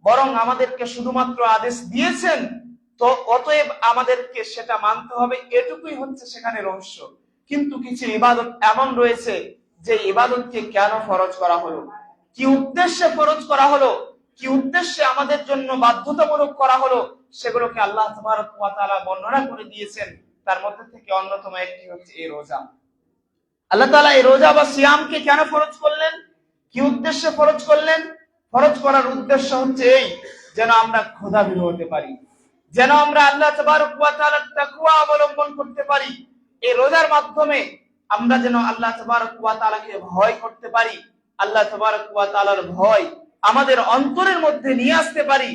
বরং আমাদেরকে শুধুমাত্র আদেশ দিয়েছেন, তো অতএব আমাদেরকে সেটা মানতে হবে, এটুকুই হচ্ছে সেখানে রহস্য। কিন্তু কিছু ইবাদত এমন রয়েছে যে ইবাদতকে কেন ফরজ করা হলো, কি উদ্দেশ্যে ফরজ করা হলো, কি উদ্দেশ্যে আমাদের জন্য বাধ্যতামূলক করা হলো, সেগুলোকে আল্লাহ তাবারক ওয়া তাআলা বর্ণনা করে দিয়েছেন। তার মধ্যে থেকে অন্যতম একটি হচ্ছে এই রোজা। আল্লাহ তাআলা এই রোজা বা সিয়ামকে কেন ফরজ করলেন, কি উদ্দেশ্যে ফরজ করলেন? ফরজ করার উদ্দেশ্য হচ্ছে এই, যেন আমরা ক্ষুধার্ত হতে পারি, যেন আমরা আল্লাহ তাবারক ওয়া তাআলার তাকওয়া অবলম্বন করতে পারি। এই রোজার মাধ্যমে আমরা যেন আল্লাহ তাবারক ওয়া তাআলাকে ভয় করতে পারি, আল্লাহ তাবারক ওয়া তাআলার ভয় আমাদের অন্তরের মধ্যে নিয়ে আসতে পারি।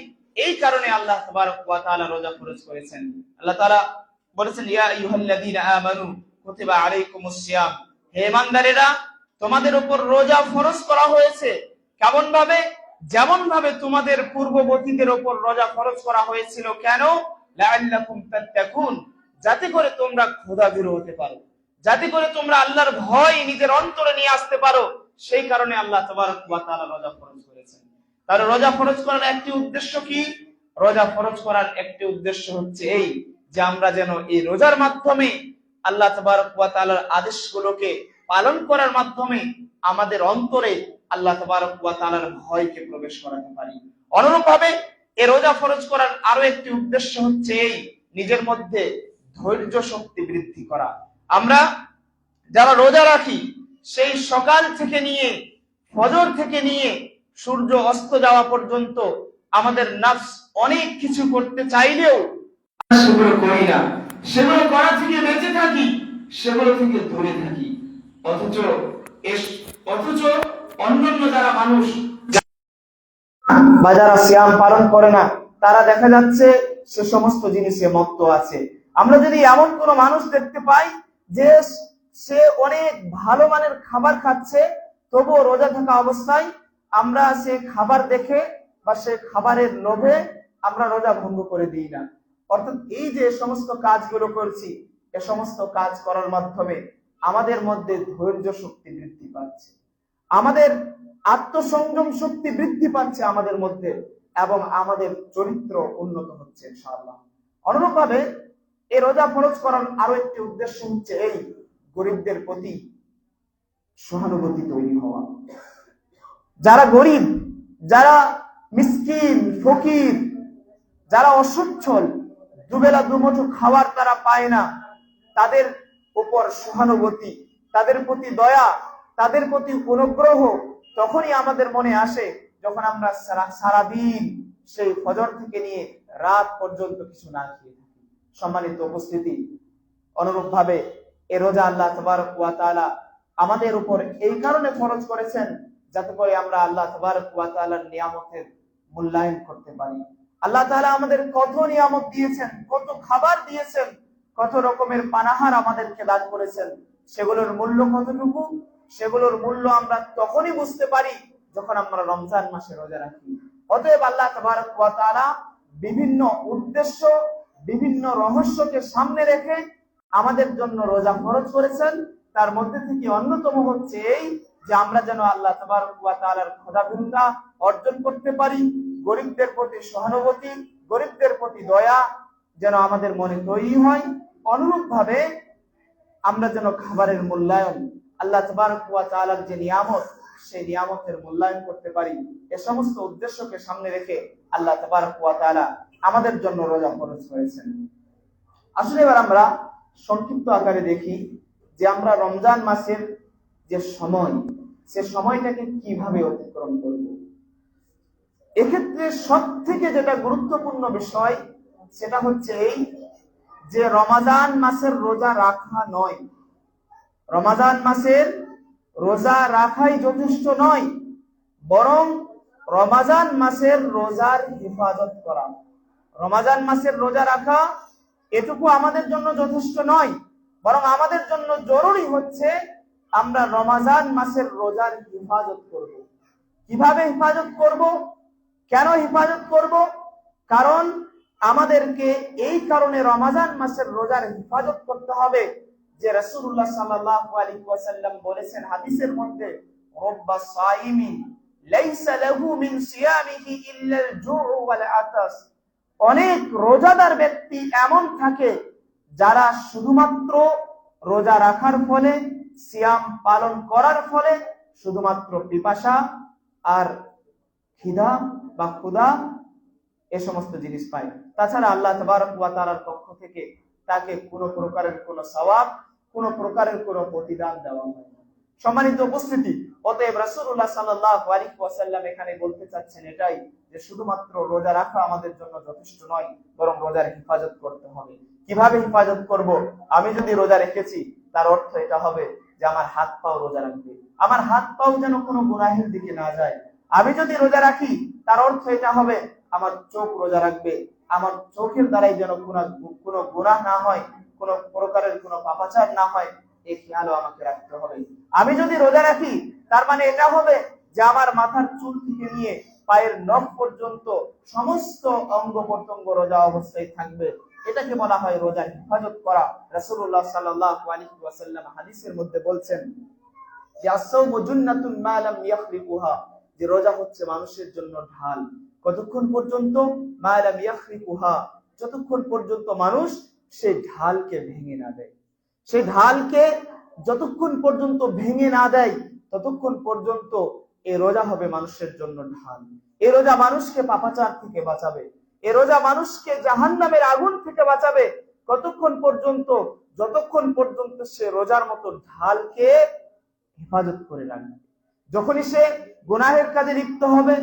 এই কারণে আল্লাহ তাবারক ওয়া তাআলা রোজা ফরজ করেছেন। আল্লাহ তাআলা বলেছেন, ইয়া আইয়ুহাল্লাযীনা আমানু কুতিবা আলাইকুমুস সিয়াম, হে ঈমানদারেরা, তোমাদের উপর রোজা ফরজ করা হয়েছে। কেমন ভাবে? যেমন ভাবে তোমাদের পূর্ববর্তীদের উপর রোজা ফরজ করা হয়েছিল। কেন? লাআল্লাকুম তাত্তাকুন, যাতে করে তোমরা খোদাভীরু হতে পারো, যাতে করে তোমরা আল্লাহর ভয় নিজের অন্তরে নিয়ে আসতে পারো। সেই কারণে আল্লাহ তাবারক ওয়া তাআলা রোজা ফরজ করেছেন। তার রোজা ফরজ করার একটি উদ্দেশ্য কি? রোজা ফরজ করার একটি উদ্দেশ্য হচ্ছে এই যে আমরা যেন এই রোজার মাধ্যমে আল্লাহ তাবারক ওয়া তাআলার আদেশগুলোকে পালন করার মাধ্যমে আমাদের অন্তরে আল্লাহ তাবারক ওয়া তাআলার ভয়কে প্রবেশ করাতে পারি। অনুরূপভাবে এই রোজা ফরজ করার আরো একটি উদ্দেশ্য হচ্ছে এই নিজের মধ্যে ধৈর্য শক্তি বৃদ্ধি করা। আমরা যারা রোজা রাখি, সেই সকাল থেকে নিয়ে ফজর থেকে নিয়ে সূর্য অস্ত যাওয়া পর্যন্ত আমাদের নফস অনেক কিছু করতে চাইলেও সেগুলো করি না, সেগুলো করা থেকে বেঁচে থাকি, সেগুলো থেকে দূরে থাকি। অথচ অন্যান্য যারা মানুষ বা যারা সিয়াম পালন করে না, তারা দেখা যাচ্ছে সে সমস্ত জিনিসে মত্ত আছে। আমরা যদি এমন কোন মানুষ দেখতে পাই যে সে অনেক ভালো মানের খাবার খাচ্ছে, তবুও রোজা থাকা অবস্থায় আমরা সে খাবার দেখে বা সে খাবারের লোভে আমরা রোজা ভঙ্গ করে দিই না। অর্থাৎ এই যে সমস্ত কাজগুলো করছি, এ সমস্ত কাজ করার মাধ্যমে আমাদের মধ্যে ধৈর্য শক্তি বৃদ্ধি পাচ্ছে, আমাদের আত্মসংযম শক্তি বৃদ্ধি পাচ্ছে আমাদের মধ্যে, এবং আমাদের চরিত্র উন্নত হচ্ছে ইনশাআল্লাহ। অনুরূপভাবে এই রোজা ফরজ করার আরো একটি উদ্দেশ্য হচ্ছে এই গরিবদের প্রতি সহানুভূতি তৈরি হওয়া। যারা গরিব, যারা মিসকিন, ফকির, যারা অসচ্ছল, দুবেলা দুমুঠো খাবার তারা পায় না, তাদের উপর সহানুভূতি, তাদের প্রতি দয়া, তাদের প্রতি অনুগ্রহ তখনই আমাদের মনে আসে যখন আমরা সারাদিন সেই ফজর থেকে নিয়ে রাত পর্যন্ত কিছু না খেয়ে থাকি। সম্মানিত উপস্থিতি, অনুরূপ ভাবে এ রোজা আল্লাহ তাবারক ওয়া তাআলা আমাদের উপর এই কারণে ফরজ করেছেন যাতে করে আমরা আল্লাহ তাবারক ওয়া তাআলার নিয়ামতের মূল্যায়ন করতে পারি। আল্লাহ তাআলা আমাদের কত নিয়ামত দিয়েছেন, কত খাবার দিয়েছেন, কত রকমের পানাহার আমাদেরকে দান করেছেন, সেগুলোর মূল্য কতটুকু, সেগুলোর মূল্য আমরা তখনই বুঝতে পারি যখন আমরা রমজান মাসে রোজা রাখি। অতএব আল্লাহ তাবারক ওয়া তাআলা বিভিন্ন উদ্দেশ্য, বিভিন্ন রহস্যকে সামনে রেখে আমাদের জন্য রোজা ফরজ করেছেন। তার মধ্যে থেকে অন্যতম হচ্ছে এই যে আমরা যেন আল্লাহ তাবারক ওয়া তাআলার খোদাভীরুতা অর্জন করতে পারি, গরিবদের প্রতি সহানুভূতি, গরিবদের প্রতি দয়া যেন আমাদের মনে তৈরি হয়। অনুরূপ ভাবে আমরা যেন খাবারের মূল্যায়ন, আল্লাহ তাবারক ওয়া তাআলার যে নিয়ামত, সেই নিয়ামতের মূল্যায়ন করতে পারি। এ সমস্ত উদ্দেশ্যকে সামনে রেখে আল্লাহ তাবারক ওয়া তাআলা আমাদের জন্য রোজা ফরজ করেছেন। আসলে এবার আমরা সংক্ষিপ্ত আকারে দেখি যে আমরা রমজান মাসের যে সময়, সে সময়টাকে কিভাবে অতিক্রম করব। এক্ষেত্রে সব থেকে যেটা গুরুত্বপূর্ণ বিষয় সেটা হচ্ছে এই যে রমাদান মাসের রোজা রাখা নয়, রমাদান মাসের রোজা রাখাই যথেষ্ট নয়, বরং রমাদান মাসের রোজার হেফাজত করা। রমাদান মাসের রোজা রাখা এটুকু আমাদের জন্য যথেষ্ট নয়, বরং আমাদের জন্য জরুরি হচ্ছে আমরা রমাদান মাসের রোজার হেফাজত করব। কিভাবে হেফাজত করব? কেন হেফাজত করব? কারণ আমাদেরকে এই কারণে রমাদান মাসের রোজার হেফাজত করতে হবে যে রাসূলুল্লাহ সাল্লাল্লাহু আলাইহি ওয়াসাল্লাম বলেছেন হাদিসের মধ্যে, রব্বা সাইমিন লাইসা লাহু মিন সিয়ামিহি ইল্লা আল-জু'উ ওয়াল আতাস। অনেক রোজাদার ব্যক্তি এমন থাকে যারা শুধুমাত্র রোজা রাখার ফলে, সিয়াম পালন করার ফলে শুধুমাত্র পিপাসা আর খিদা বা ক্ষুধা এ সমস্ত জিনিস পায়। তাছাড়া আল্লাহ তাবারক ওয়া তাআলার পক্ষ থেকে তাকে কোনো প্রকারের কোনো সওয়াব, কোনো প্রকারের কোনো প্রতিদান দেওয়া হয় না। সম্মানিত উপস্থিতি, অতএব রাসূলুল্লাহ সাল্লাল্লাহু আলাইহি ওয়াসাল্লাম এখানে বলতে চাচ্ছেন এটাই, যে শুধুমাত্র রোজা রাখা আমাদের জন্য যথেষ্ট নয়, বরং রোজার হেফাজত করতে হবে। কিভাবে হেফাজত করব? আমি যদি রোজা রেখেছি, তার অর্থ এটা হবে যে আমার হাত পাও রোজা রাখবে, আমার হাত পাও যেন কোনো গুনাহের দিকে না যায়। আমি যদি রোজা রাখি, তার অর্থ এটা হবে আমার চোখ রোজা রাখবে, আমার চোখের দ্বারাই যেন কোনো গুনাহ না হয়, কোনো প্রকারের কোনো পাপাচার না হয়, এই খেয়ালও আমাকে রাখতে হবে। আমি যদি রোজা রাখি, তার মানে এটা হবে যে আমার মাথার চুল থেকে নিয়ে পায়ের নখ পর্যন্ত সমস্ত অঙ্গ প্রত্যঙ্গ রোজা অবস্থায় থাকবে। এটাকে বলা হয় রোজার হেফাজত করা। রাসূলুল্লাহ সাল্লাল্লাহু আলাইহি ওয়াসাল্লাম হাদিসের মধ্যে বলছেন যে আস-সাওমু জুন্নাতুন মা লাম ইয়াখরিকুহা, যে রোজা হচ্ছে মানুষের জন্য ঢাল। কতক্ষণ পর্যন্ত? মা লাম ইয়াখরিকুহা, যতক্ষণ পর্যন্ত মানুষ সেই ঢালকে ভেঙে না দেয়। সেই ঢালকে যতক্ষণ পর্যন্ত ভেঙে না দেয়, ততক্ষণ পর্যন্ত এই রোজা হবে মানুষের জন্য ঢাল। এই রোজা মানুষকে পাপাচার থেকে বাঁচাবে, এই রোজা মানুষকে জাহান্নামের আগুন থেকে বাঁচাবে। কতক্ষণ পর্যন্ত? যতক্ষণ পর্যন্ত সে রোজার মতো ঢালকে হেফাজত করে রাখবে। যখনই সে গুনাহের কাজে লিপ্ত হবে,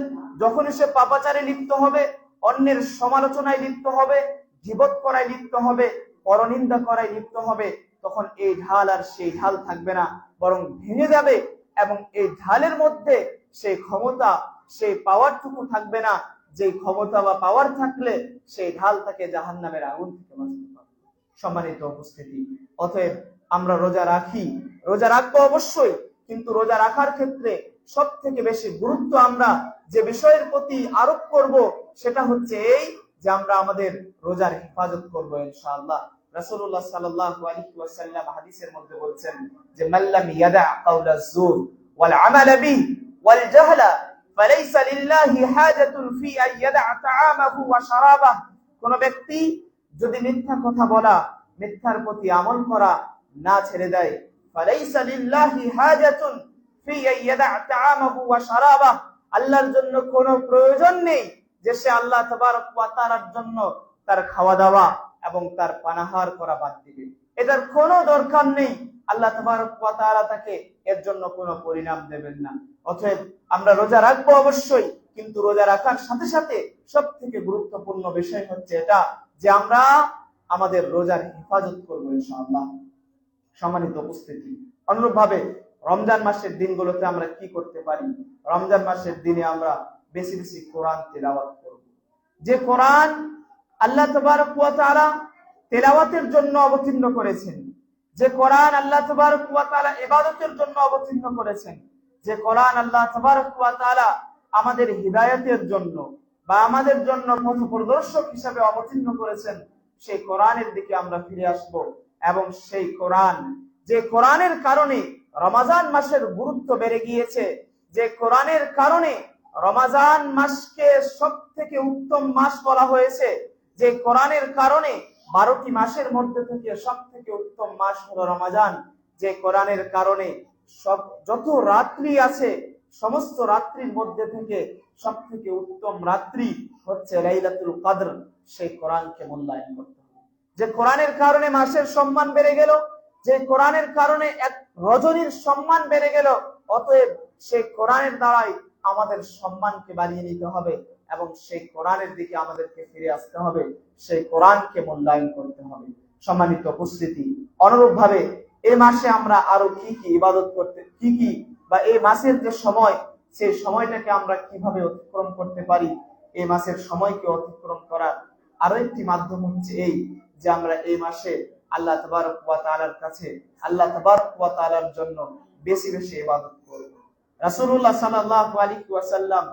যখনই সে পাপাচারে লিপ্ত হবে, অন্যের সমালোচনায় লিপ্ত হবে, গীবত করায় লিপ্ত হবে, পরনিন্দা করায় লিপ্ত হবে, তখন এই ঢাল আর সেই ঢাল থাকবে না, বরং ভেঙে যাবে। এবং এই ঢালের মধ্যে সেই ক্ষমতা, সেই পাওয়ারটুকু থাকবে না, যে ক্ষমতা বা পাওয়ার থাকলে সেই ঢাল তাকে জাহান্নামের আগুন থেকে বাঁচাতে পারবে। সম্মানিত উপস্থিতি, অতএব আমরা রোজা রাখি, রোজা রাখবো অবশ্যই, কিন্তু রোজা রাখার ক্ষেত্রে সব থেকে বেশি গুরুত্ব আমরা যে বিষয়ের প্রতি আরোপ করব, সেটা হচ্ছে এই যে আমরা আমাদের রোজার হেফাজত করবো ইনশাআল্লাহ। রাসূলুল্লাহ সাল্লাল্লাহু আলাইহি ওয়াসাল্লাম হাদিসের মধ্যে বলছেন যে মাল্লাম ইয়াদা কাওলা যুর ওয়াল আমালা বিহি ওয়াল জাহলা ফালাইসা লিল্লাহি হাজাতুন ফি আন ইয়াদা তাআমাহু ওয়া শারাবাহু, কোন ব্যক্তি যদি মিথ্যা কথা বলা, মিথ্যার প্রতি আমল করা না ছেড়ে দেয়, ফালাইসা লিল্লাহি হাজাতুন ফি আন ইয়াদা তাআমাহু ওয়া শারাবাহু, আল্লাহর জন্য কোনো প্রয়োজন নেই যে সে আল্লাহ তাবারক ওয়া তাআলার জন্য তার খাওয়া দাওয়া এবং তার পানাহার করা বাদ দিবে। এটার কোনো দরকার নেই, আল্লাহ তাবারক ওয়া তাআলা তাকে এর জন্য কোনো পরিণাম দেবেন না। অতএব আমরা রোজা রাখবো অবশ্যই, কিন্তু রোজা রাখার সাথে সাথে সব থেকে গুরুত্বপূর্ণ বিষয় হচ্ছে এটা যে আমরা আমাদের রোজার হেফাজত করবো ইনশাআল্লাহ। সম্মানিত উপস্থিতি, অনুরূপভাবে রমজান মাসের দিনগুলোতে আমরা কি করতে পারি? রমজান মাসের দিনে আমরা বেশি বেশি কোরআন তেলাওয়াত করব। যে কোরআন আল্লাহ তাবারক ওয়া তাআলা তেলাওয়াতের জন্য অবতীর্ণ করেছেন, যে কোরআন আল্লাহ তাবারক ওয়া তাআলা ইবাদতের জন্য অবতীর্ণ করেছেন, যে কোরআন আল্লাহ তাবারক ওয়া তাআলা আমাদের হিদায়াতের জন্য বা আমাদের জন্য পথ প্রদর্শক হিসেবে অবতীর্ণ করেছেন, সেই কোরআনের দিকে আমরা ফিরে আসব। এবং সেই কোরআন, যে কোরআনের কারণে রমজান মাসের গুরুত্ব বেড়ে গিয়েছে, যে কোরআনের কারণে রমজান মাসকে সবথেকে উত্তম মাস বলা হয়েছে, যে কোরআনের কারণে 12টি মাসের মধ্যে থেকে সবথেকে উত্তম মাস হলো রমজান, যে কোরআনের কারণে যত রাত্রি আছে সমস্ত রাত্রির মধ্যে থেকে সবথেকে উত্তম রাত্রি হচ্ছে লাইলাতুল কদর, সেই কোরআনকে মূল্যায়ন করতে হবে। যে কোরআনের কারণে মাসের সম্মান বেড়ে গেল, যে কোরআনের কারণে এক রজনীর সম্মান বেড়ে গেল, অতএব সেই কোরআনের দ্বারাই আমাদের সম্মানকে বাড়িয়ে নিতে হবে এবং সেই কোরআনের দিকে আমাদেরকে ফিরে আসতে হবে, সেই কোরআনকে মূল্যায়ন করতে হবে। সম্মানিত উপস্থিতি, অনুরূপভাবে এই মাসে আমরা আরো কি কি ইবাদত করতে, কি বা এই মাসের যে সময়, সেই সময়টাকে আমরা কিভাবে অতিক্রম করতে পারি? এই মাসের সময়কে অতিক্রম করার আরো একটি মাধ্যম হচ্ছে এই যে আমরা এই মাসে আল্লাহ তাবারক ওয়া তাআলার কাছে, আল্লাহ তাবারক ওয়া তাআলার জন্য বেশি বেশি ইবাদত করব। রাসূলুল্লাহ সাল্লাল্লাহু আলাইহি ওয়াসাল্লাম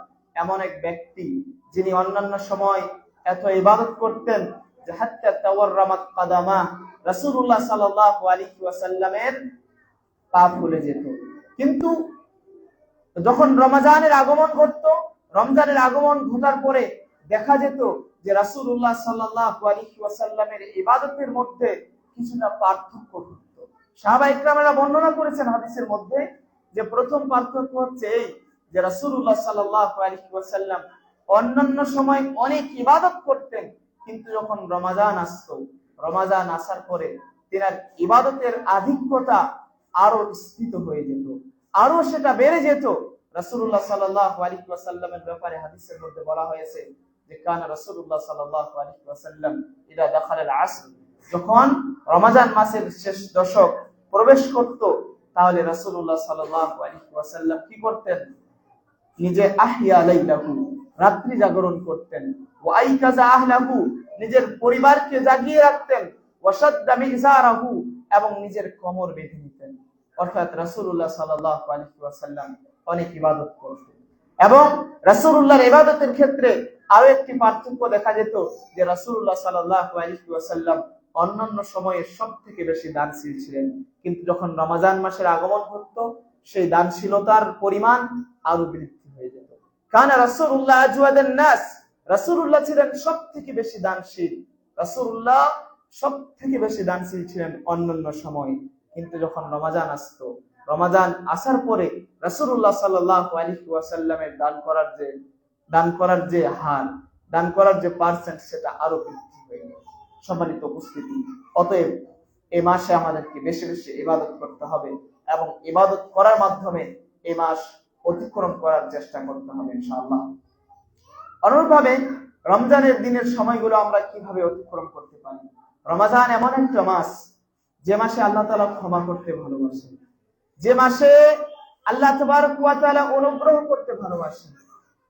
এমন এক ব্যক্তি যিনি অন্যান্য সময় এত ইবাদত করতেন যে হাত্তা তাওয়াররামাত কাদামা, রাসূলুল্লাহ সাল্লাল্লাহু আলাইহি ওয়াসাল্লামের পা ফুলে যেত। কিন্তু যখন রমজানের আগমন ঘটতো, রমজানের আগমন ঘটার পরে দেখা যেত যে রাসূলুল্লাহ সাল্লাল্লাহু আলাইহি ওয়াসাল্লামের ইবাদতের মধ্যে কিছুটা পার্থক্য ঘটতো। সাহাবায়ে কেরামেরা বর্ণনা করেছেন হাদিসের মধ্যে যে প্রথম পার্থক্য হচ্ছে এই যে রাসূলুল্লাহ সাল্লাল্লাহু আলাইহি ওয়াসাল্লাম অন্যান্য সময় অনেক ইবাদত করতেন, কিন্তু যখন রমজান আসতো, রমজান আসার পরে তিনার ইবাদতের আধিক্যতা আরো স্ফীত হয়ে যেত, আরো সেটা বেড়ে যেত। রাসূলুল্লাহ সাল্লাল্লাহু আলাইহি ওয়াসাল্লামের ব্যাপারে হাদিসের মধ্যে বলা হয়েছে যে কানা রাসূলুল্লাহ সাল্লাল্লাহু আলাইহি ওয়াসাল্লাম ইদা দাখালাল আসর, যখন রমজান মাসের শেষ দশক প্রবেশ করত, তাহলে রাসূলুল্লাহ সাল্লাল্লাহু আলাইহি ওয়াসাল্লাম কি করতেন? নিজে আহিয়া লাইলাহু, রাত্রি জাগরণ করতেন, ওয়া আইকাযা আহলাহু, নিজের পরিবারকে জাগিয়ে রাখতেন, ওয়া শাদ্দা মিজারাহু, এবং নিজের কোমর বেঁধে নিতেন। অর্থাৎ রাসূলুল্লাহ সাল্লাল্লাহু আলাইহি ওয়াসাল্লাম অনেক ইবাদত করতেন। এবং রাসূলুল্লাহর ইবাদতের ক্ষেত্রে আরো একটি পার্থক্য দেখা যেত যে রাসূলুল্লাহ সাল্লাল্লাহু আলাইহি ওয়াসাল্লাম অন্যান্য সময়ে সবথেকে বেশি দানশীল ছিলেন, কিন্তু যখন রমজান মাসের আগমন হতো সেই দানশীলতার পরিমাণ আরো বৃদ্ধি হয়ে যেত। কানা রাসূলুল্লাহ আজওয়াদান নাস, রাসূলুল্লাহ ছিলেন সবথেকে বেশি দানশীল, রাসূলুল্লাহ সবথেকে বেশি দানশীল ছিলেন অন্যান্য সময়। কিন্তু যখন রমজান আসতো, রমজান আসার পরে রাসূলুল্লাহ সাল্লাল্লাহু আলাইহি ওয়াসাল্লামের দান করার যে হার, দান করার যে পার্সেন্ট, সেটা আরো বৃদ্ধি হয়ে গেল। সম্মানিত উপস্থিতি, অতএব এই মাসে আমাদেরকে বেশি বেশি ইবাদত করতে হবে এবং ইবাদত করার মাধ্যমে এই মাস অতিক্রম করার চেষ্টা করতে হবে ইনশাআল্লাহ। অনুরূপভাবে রমজানের দিনের সময়গুলো আমরা কিভাবে অতিক্রম করতে পারি? রমজান এমন একটা মাস যে মাসে আল্লাহ তাআলা ক্ষমা করতে ভালোবাসেন, যে মাসে আল্লাহ তাবারক ওয়া তাআলা অনুগ্রহ করতে ভালোবাসেন,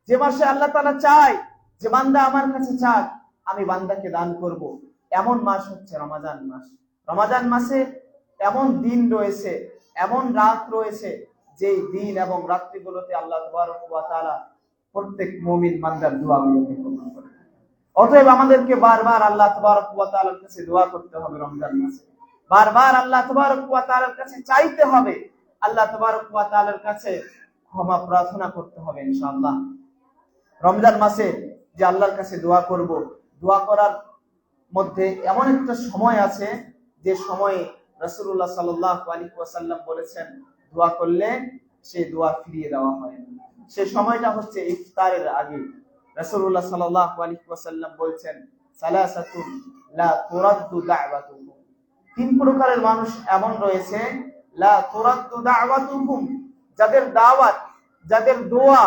যে মাসে আল্লাহ তাআলা চায় যে বান্দা আমার কাছে চাক, আমি বান্দাকে দান করব। এমন মাস হচ্ছে রমজান মাস। রমজান মাসে এমন দিন রয়েছে, এমন রাত রয়েছে, যেই দিন এবং রাত্রিগুলোতে আল্লাহ তাবারক ওয়া তাআলা প্রত্যেক মুমিন বান্দার দোয়াগুলোকে কবুল করেন। অতএব আমাদেরকে বারবার আল্লাহ তাবারক ওয়া তাআলার কাছে দোয়া করতে হবে রমজান মাসে, বারবার আল্লাহ তাবারক ওয়া তাআলার কাছে চাইতে হবে, আল্লাহ তাবারক ওয়া তাআলার কাছে ক্ষমা প্রার্থনা করতে হবে ইনশাআল্লাহ। রমজান মাসে যে আল্লাহর কাছে দোয়া করব, দোয়া করার মধ্যে এমন একটা সময় আছে যে সময়ে রাসূলুল্লাহ সাল্লাল্লাহু আলাইহি ওয়াসাল্লাম বলেছেন দোয়া করলে সেই দোয়া ফিরিয়ে দেওয়া হয় না। সেই সময়টা হচ্ছে ইফতারের আগে। রাসূলুল্লাহ সাল্লাল্লাহু আলাইহি ওয়াসাল্লাম বলেছেন সালাসাতুন লা তুরাদ্দু দা'ওয়াতুহুম, তিন প্রকারের মানুষ এমন রয়েছে, লা তুরাদ্দু দা'ওয়াতুহুম, যাদের দাওয়াত, যাদের দোয়া,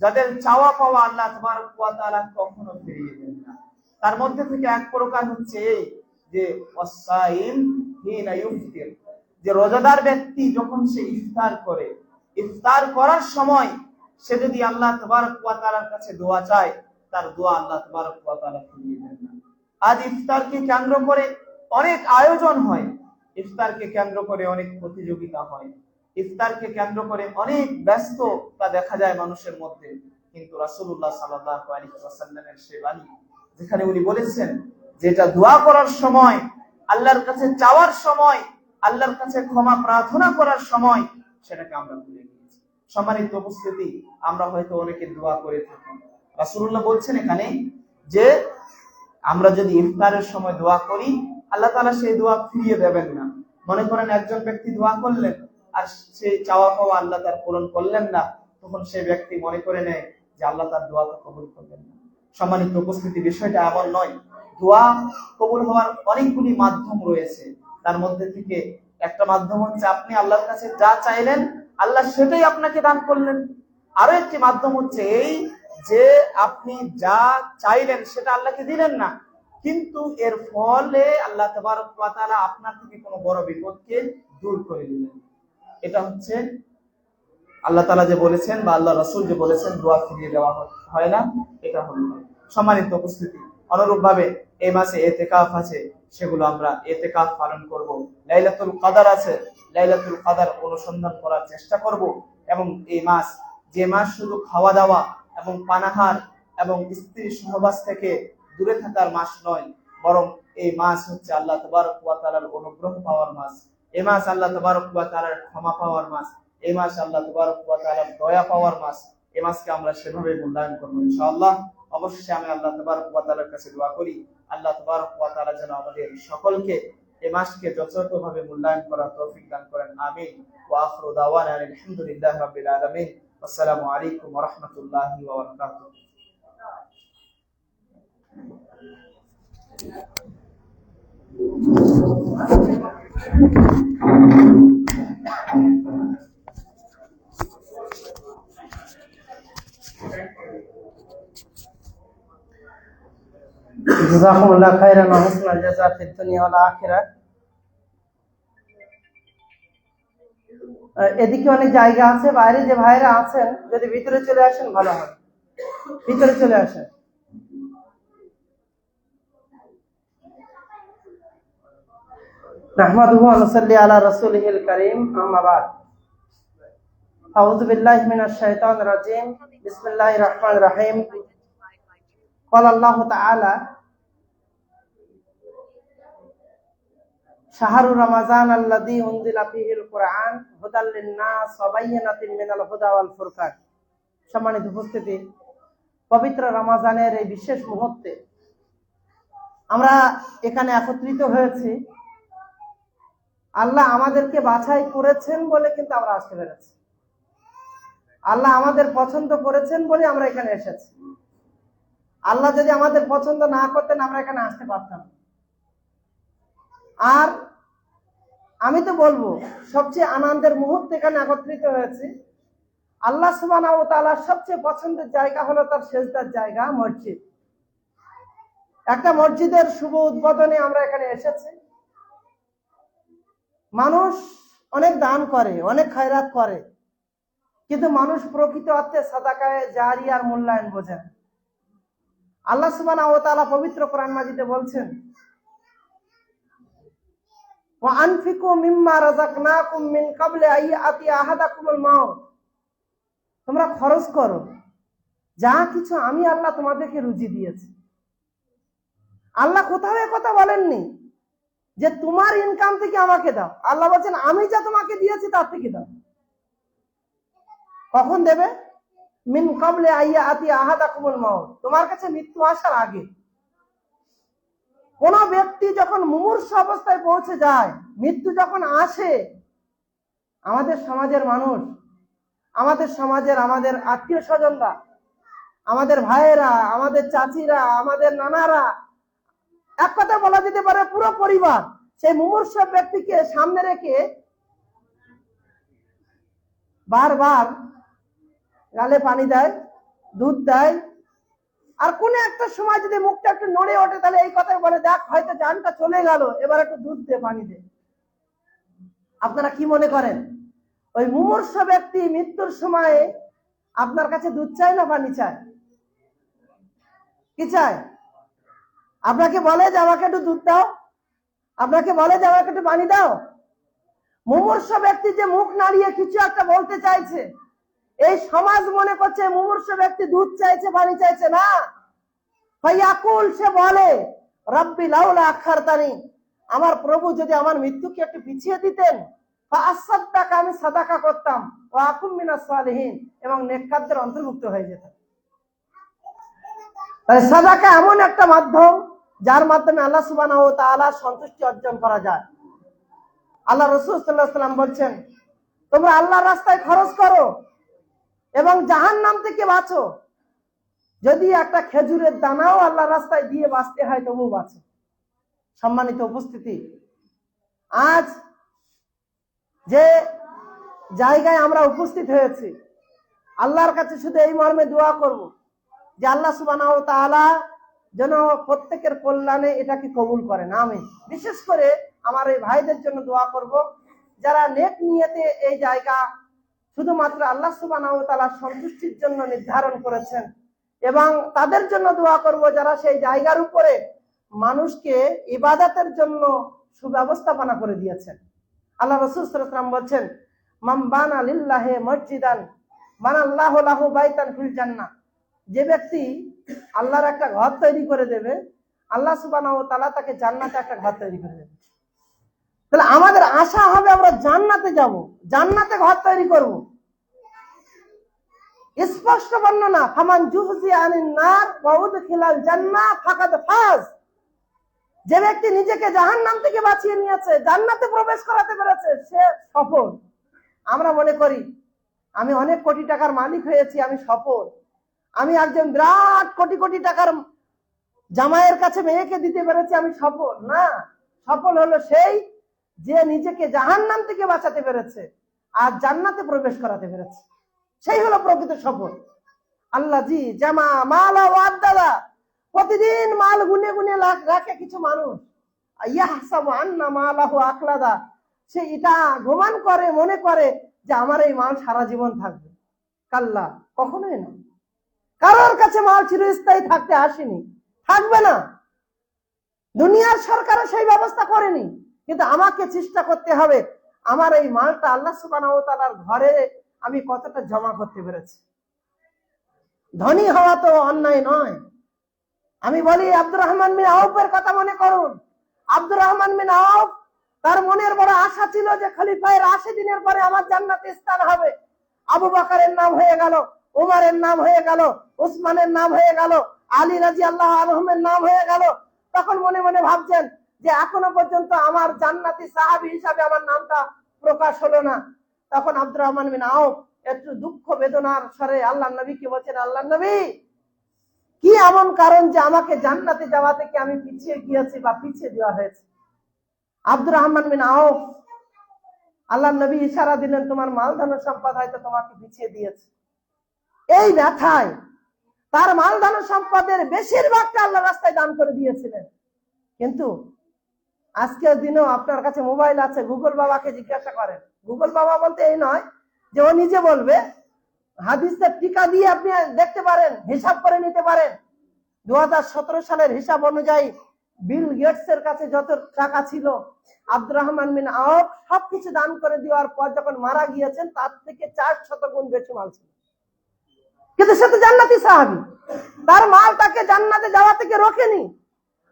যাদের চাওয়া পাওয়া আল্লাহ তাবারক ওয়া তাআলা কখনো ফিরিয়ে দেন না। তার মধ্যে থেকে এক প্রকার হচ্ছে এই যে ওয়াসাইম হিনা ইফতির, যে রোজাদার ব্যক্তি যখন সে ইফতার করে, ইফতার করার সময় সে যদি আল্লাহ তাবারক ওয়া তাআলার কাছে দোয়া চায়, তার দোয়া আল্লাহ তাবারক ওয়া তাআলা ফিরিয়ে দেন না। আজ ইফতারকে কেন্দ্র করে অনেক আয়োজন হয়, ইফতারকে কেন্দ্র করে অনেক প্রতিযোগিতা হয়, ইফতারকে কেন্দ্র করে অনেক ব্যস্ততা দেখা যায় মানুষের মধ্যে। কিন্তু রাসূলুল্লাহ সাল্লাল্লাহু আলাইহি ওয়াসাল্লামের সেই বাণী, যেখানে উনি বলেছেন যেটা দোয়া করার সময়, আল্লাহর কাছে চাওয়ার সময়, আল্লাহর কাছে ক্ষমা প্রার্থনা করার সময়, সেটাকে আমরা ভুলে গিয়েছি। সম্মানিত উপস্থিতি, আমরা হয়তো অনেকে দোয়া করে থাকি। রাসূলুল্লাহ বলছেন এখানে যে আমরা যদি ইফতারের সময় দোয়া করি, আল্লাহ তাআলা সেই দোয়া ফিরিয়ে দেবেন না। মনে করেন একজন ব্যক্তি দোয়া করলেন আর সেই চাওয়া পাওয়া আল্লাহ তার পূরণ করলেন না, তখন সেই ব্যক্তি মনে করে নেয় যে আল্লাহ তার দোয়াকে কবুল করবেন না। সম্মানিত উপস্থিতি, বিষয়টা এমন নয়। দোয়া কবুল হওয়ার অনেকগুলি মাধ্যম রয়েছে। তার মধ্যে থেকে একটা মাধ্যম হচ্ছে আপনি আল্লাহর কাছে যা চাইলেন, আল্লাহ সেটাই আপনাকে দান করলেন। আরো একটি মাধ্যম হচ্ছে এই যে আপনি যা চাইলেন সেটা আল্লাহকে দিলেন না, কিন্তু এর ফলে আল্লাহ তাবারক ওয়া তাআলা আপনার থেকে কোনো বড় বিপদকে দূর করে দিলেন। এটা হচ্ছে আল্লাহ তাআলা যে বলেছেন বা আল্লাহ রাসূল যে বলেছেন দোয়া ফিরিয়ে দেওয়া হয় না, এটা হলো। সম্মানিত উপস্থিতি, অনুরূপভাবে এই মাসে ইতিকাফ আছে, সেগুলো আমরা ইতিকাফ পালন করব। লাইলাতুল কদর আছে, লাইলাতুল কদর অনুসন্ধান করার চেষ্টা করব। এবং এই মাস, যে মাস শুধু খাওয়া দাওয়া এবং পানাহার এবং স্ত্রী সহবাস থেকে দূরে থাকার মাস নয়, বরং এই মাস হচ্ছে আল্লাহ তাবারক ওয়া তাআলার অনুগ্রহ পাওয়ার মাস। এই মাস আল্লাহ তাবারক ওয়া তাআলার ক্ষমা পাওয়ার মাস। এই মাস আল্লাহ তাবারক ওয়া তাআলার দয়া পাওয়ার মাস। এই মাসকে আমরা সেভাবে মূল্যায়ন করব ইনশাআল্লাহ। অবশ্যই আমি আল্লাহ তাবারক ওয়া তাআলার কাছে দোয়া করি, আল্লাহ তাবারক ওয়া তাআলা যেন আমাদের সকলকে এই মাসকে যথাযথভাবে মূল্যায়ন করার তৌফিক দান করেন। আমিন। ওয়া আখিরু দাওয়ানা আলহামদুলিল্লাহি রাব্বিল আলামিন। আসসালামু আলাইকুম ওয়া রাহমাতুল্লাহি ওয়া বারাকাতুহু। জাযাকুমুল্লাহ খাইরান ওয়া হুসনাল জাযা ফিদ দুনিয়া ওয়াল আখিরাহ। এদিকে অনেক জায়গা আছে, বাইরে যে ভাইরা আছেন যদি ভিতরে চলে আসেন ভালো হয়, ভিতরে চলে আসেন। নাহমাদুহু ওয়া নুসাল্লি আলা রাসূলিহিল কারীম, আম্মা বাদ। আউযু বিল্লাহি মিনাশ শাইতানির রাজীম, বিসমিল্লাহির রহমানির রহিম। ক্বালা আল্লাহু তাআলা শাহরু রমাজান আল্লাযী উনজিলা ফীহিল কুরআন হুদাল লিন-নাস ওয়া বায়্যিনাতিন মিনাল হুদা ওয়াল ফুরকান। সম্মানিত উপস্থিতি, পবিত্র রমাজানের এই বিশেষ মুহূর্তে আমরা এখানে একত্রিত হয়েছি। আল্লাহ আমাদেরকে বাছাই করেছেন বলে কিন্তু আমরা আসতে পেরেছি। আল্লাহ আমাদের পছন্দ করেছেন বলে আমরা এখানে এসেছি। আল্লাহ যদি আমাদের পছন্দ না করতেন আমরা এখানে আসতে পারতাম। আর আমি তো বলবো সবচেয়ে আনন্দের মুহূর্তে এখানে একত্রিত হয়েছি। আল্লাহ সুবহানাহু ওয়া তাআলার সবচেয়ে পছন্দের জায়গা হলো তার সেজদার জায়গা, মসজিদ। একটা মসজিদের শুভ উদ্বোধনে আমরা এখানে এসেছি। মানুষ অনেক দান করে, অনেক খায়রাত করে, কিন্তু মানুষ প্রকৃত অর্থে সাদাকায়ে জারিয়ার মূল্যায়ন বোঝে না। আল্লাহ সুবহানাহু ওয়া তাআলা পবিত্র কোরআন মাজিদে বলছেন, ওয়া আনফিকু মিম্মা রাযাকনাকুম মিন ক্বাবলি আইয়াতি আহাদাকুমুল মাউত। তোমরা খরচ করো যা কিছু আমি আল্লাহ তোমাদেরকে রুজি দিয়েছি। আল্লাহ কোথাও এ কথা বলেননি যে তোমার ইনকাম থেকে আমাকে দাও। আল্লাহ বলেন আমি যা তোমাকে দিয়েছি তার থেকে দাও। কখন দেবে? মিন ক্বাবলি আইয়াতি আহাদাকুমুল মাউত, তোমার কাছে মৃত্যু আসার আগে। কোন ব্যক্তি যখন মুমূর্ষু অবস্থায় পৌঁছে যায়, মৃত্যু যখন আসে, আমাদের সমাজের মানুষ, আমাদের সমাজের আমাদের আত্মীয় স্বজনরা, আমাদের ভাইয়েরা, আমাদের চাচিরা, আমাদের নানারা, এক কথা বলা যেতে পারে পুরো পরিবার সেই মুমূর্ষু ব্যক্তিকে সামনে রেখে বারবার গালে পানি দেয়, দুধ দেয়। আর কোন একটা সময় যদি মুখটা একটু নড়ে ওঠে তাহলে এই কথাই বলে, দেখ হয়তো জানটা চলে গেল, এবার একটু দুধ দে, পানি দে। আপনারা কি মনে করেন ওই মুমূর্ষু ব্যক্তি মৃত্যুর সময়ে আপনার কাছে দুধ চায় না পানি চায়? কি চায়? আপনাকে বলে যে আমাকে একটু দুধ দাও, আপনাকে বলে যে আমাকে একটু পানি দাও? মুমূর্ষু ব্যক্তি যে মুখ নাড়িয়ে কিছু একটা বলতে চাইছে, এই সমাজ মনে করছে মুমূর্ষু ব্যক্তি দুধ চাইছে, পানি চাইছে না। ফায়াকুল, সে বলে, রব্বি লাউলা আখারতানি, আমার প্রভু যদি আমার মৃত্যুকে একটু পিছিয়ে দিতেন, ফাআসাদদাকা, আমি সাদাকা করতাম, ওয়া আকুম মিনাস সালিহিন, এবং নেককারদের অন্তর্ভুক্ত হয়ে যেতাম। তাই সাদাকা এমন একটা মাধ্যম যার মাধ্যমে আল্লাহ সুবহানাহু ওয়া তাআলার সন্তুষ্টি অর্জন করা যায়। আল্লাহ রাসূল সাল্লাল্লাহু আলাইহি ওয়াসাল্লাম বলছেন, তোমরা আল্লাহর রাস্তায় খরচ করো এবং জাহান্নাম থেকে বাঁচো। যদি একটা খেজুরের দানাও আল্লাহর রাস্তায় দিয়ে বাঁচতে হয় তবু বাঁচো। সম্মানিত উপস্থিতি, আজ যে জায়গায় আমরা উপস্থিত হয়েছি, আল্লাহর কাছে শুধু এই মর্মে দোয়া করব যে আল্লাহ সুবহানাহু ওয়া তাআলা যেন প্রত্যেকের কল্যাণে এটাকে কবুল করেন, আমিন। বিশেষ করে আমার এই ভাইদের জন্য দোয়া করব যারা নেক নিয়তে এই জায়গা শুধুমাত্র আল্লাহ সুবহানাহু ওয়া তাআলার সন্তুষ্টির জন্য নির্ধারণ করেছেন, এবং তাদের জন্য দোয়া করব যারা সেই জায়গার উপরে মানুষকে ইবাদতের জন্য সুব্যবস্থাপনা করে দিয়েছেন। আল্লাহ রাসূল সাল্লাল্লাহু আলাইহি ওয়াসাল্লাম বলছেন, মান বানা লিল্লাহি মসজিদান বানাল্লাহু লাহু বাইতান ফিল জান্নাহ। যে ব্যক্তি আল্লাহর একটা ঘর তৈরি করে দেবে, আল্লাহ সুবহানাহু ওয়া তাআলা তাকে জান্নাতে একটা ঘর তৈরি করে দেবে। তাহলে আমাদের আশা হবে আমরা জান্নাতে যাব, জান্নাতে ঘর তৈরি করব। স্পষ্ট বর্ণনা, ফামান জুহজিয়া আনিন নার ওয়া উদখিলাল জান্নাহ ফাকাদ ফাজ। যে ব্যক্তি নিজেকে জাহান্নাম থেকে বাঁচিয়ে নিয়েছে, জান্নাতে প্রবেশ করাতে পেরেছে, সে সফল। আমরা মনে করি আমি অনেক কোটি টাকার মালিক হয়েছি, আমি সফল, আমি একজন বিরাট কোটি কোটি টাকার জামাইয়ের কাছে মেয়েকে দিতে পেরেছি, আমি সফল। না, সফল হলো সেই যে নিজেকে জাহান্নাম থেকে বাঁচাতে পেরেছে আর জান্নাতে প্রবেশ করাতে পেরেছে, সেই হলো প্রকৃত সফল। আল্লাহ জি জামা মালা ওয়াদ্দালা, প্রতিদিন মাল গুনে গুনে রাখে কিছু মানুষ। ইয়াহসাবু আন্না মালাহু আখলাদা, সে এটা গোমান করে, মনে করে যে আমার এই মাল সারা জীবন থাকবে। কাল্লা, কখনোই না। কারোর কাছে মাল চিরস্থায়ী থাকতে আসেনি, থাকবে না। দুনিয়ার সরকারও সেই ব্যবস্থা করেনি, কিন্তু আমাকে চেষ্টা করতে হবে আমার এই মালটা আল্লাহ সুবহানাহু ওয়া তাআলার ঘরে আমি কতটা জমা করতে পেরেছি। ধনী হওয়া তো অন্যায় নয়। আমি বলি আব্দুর রহমান বিন আউফের কথা মনে করুন। আব্দুর রহমান বিন আউফ, তার মনের বড় আশা ছিল যে খলিফায়ে রাশিদিনের পরে আমার জান্নাতে স্থান হবে। আবু বকরের নাম হয়ে গেল, উমরের নাম হয়ে গেল, উসমানের নাম হয়ে গেল, আলী রাদিয়াল্লাহু আনহুর নাম হয়ে গেল। তখন মনে মনে ভাবছেন যে এখনো পর্যন্ত আমার জান্নাতি সাহাবী হিসাবে আমার নামটা প্রকাশ হলো না। তখন আব্দুর রহমান বিন আউফ একটু দুঃখ বেদনার স্বরে আল্লাহর নবীকে বলছেন, আল্লাহর নবী, কি এমন কারণ যে আমাকে জান্নাতে যাওয়া থেকে আমি পিছিয়ে গিয়েছি বা পিছিয়ে দেওয়া হয়েছে? আব্দুর রহমান বিন আউফ, আল্লাহর নবী ইশারা দিলেন, তোমার মালধন সম্পদ হয়তো তোমাকে পিছিয়ে দিয়েছে। এই ব্যথায় তার মালধন সম্পদের বেশিরভাগটা আল্লাহ রাস্তায় দান করে দিয়েছিলেন। কিন্তু আজকের দিনেও আপনার কাছে মোবাইল আছে, গুগল বাবাকে জিজ্ঞাসা করেন। গুগল বাবা বলতে এই নয় যে ও নিজে বলবে, হাদিসের টিকা দিয়ে আপনি দেখতে পারেন, হিসাব করে নিতে পারেন। 2017 সালের হিসাব অনুযায়ী বিল গেটস এর কাছে যত টাকা ছিল, আব্দুর রহমান বিন আউফ সবকিছু দান করে দেওয়ার পর যখন মারা গিয়েছেন তার থেকে 400 গুণ বেশি মাল ছিল। কিন্তু সে তো জান্নাতি সাহাবী, তার মাল তাকে জান্নাতে যাওয়া থেকে রোকেনি।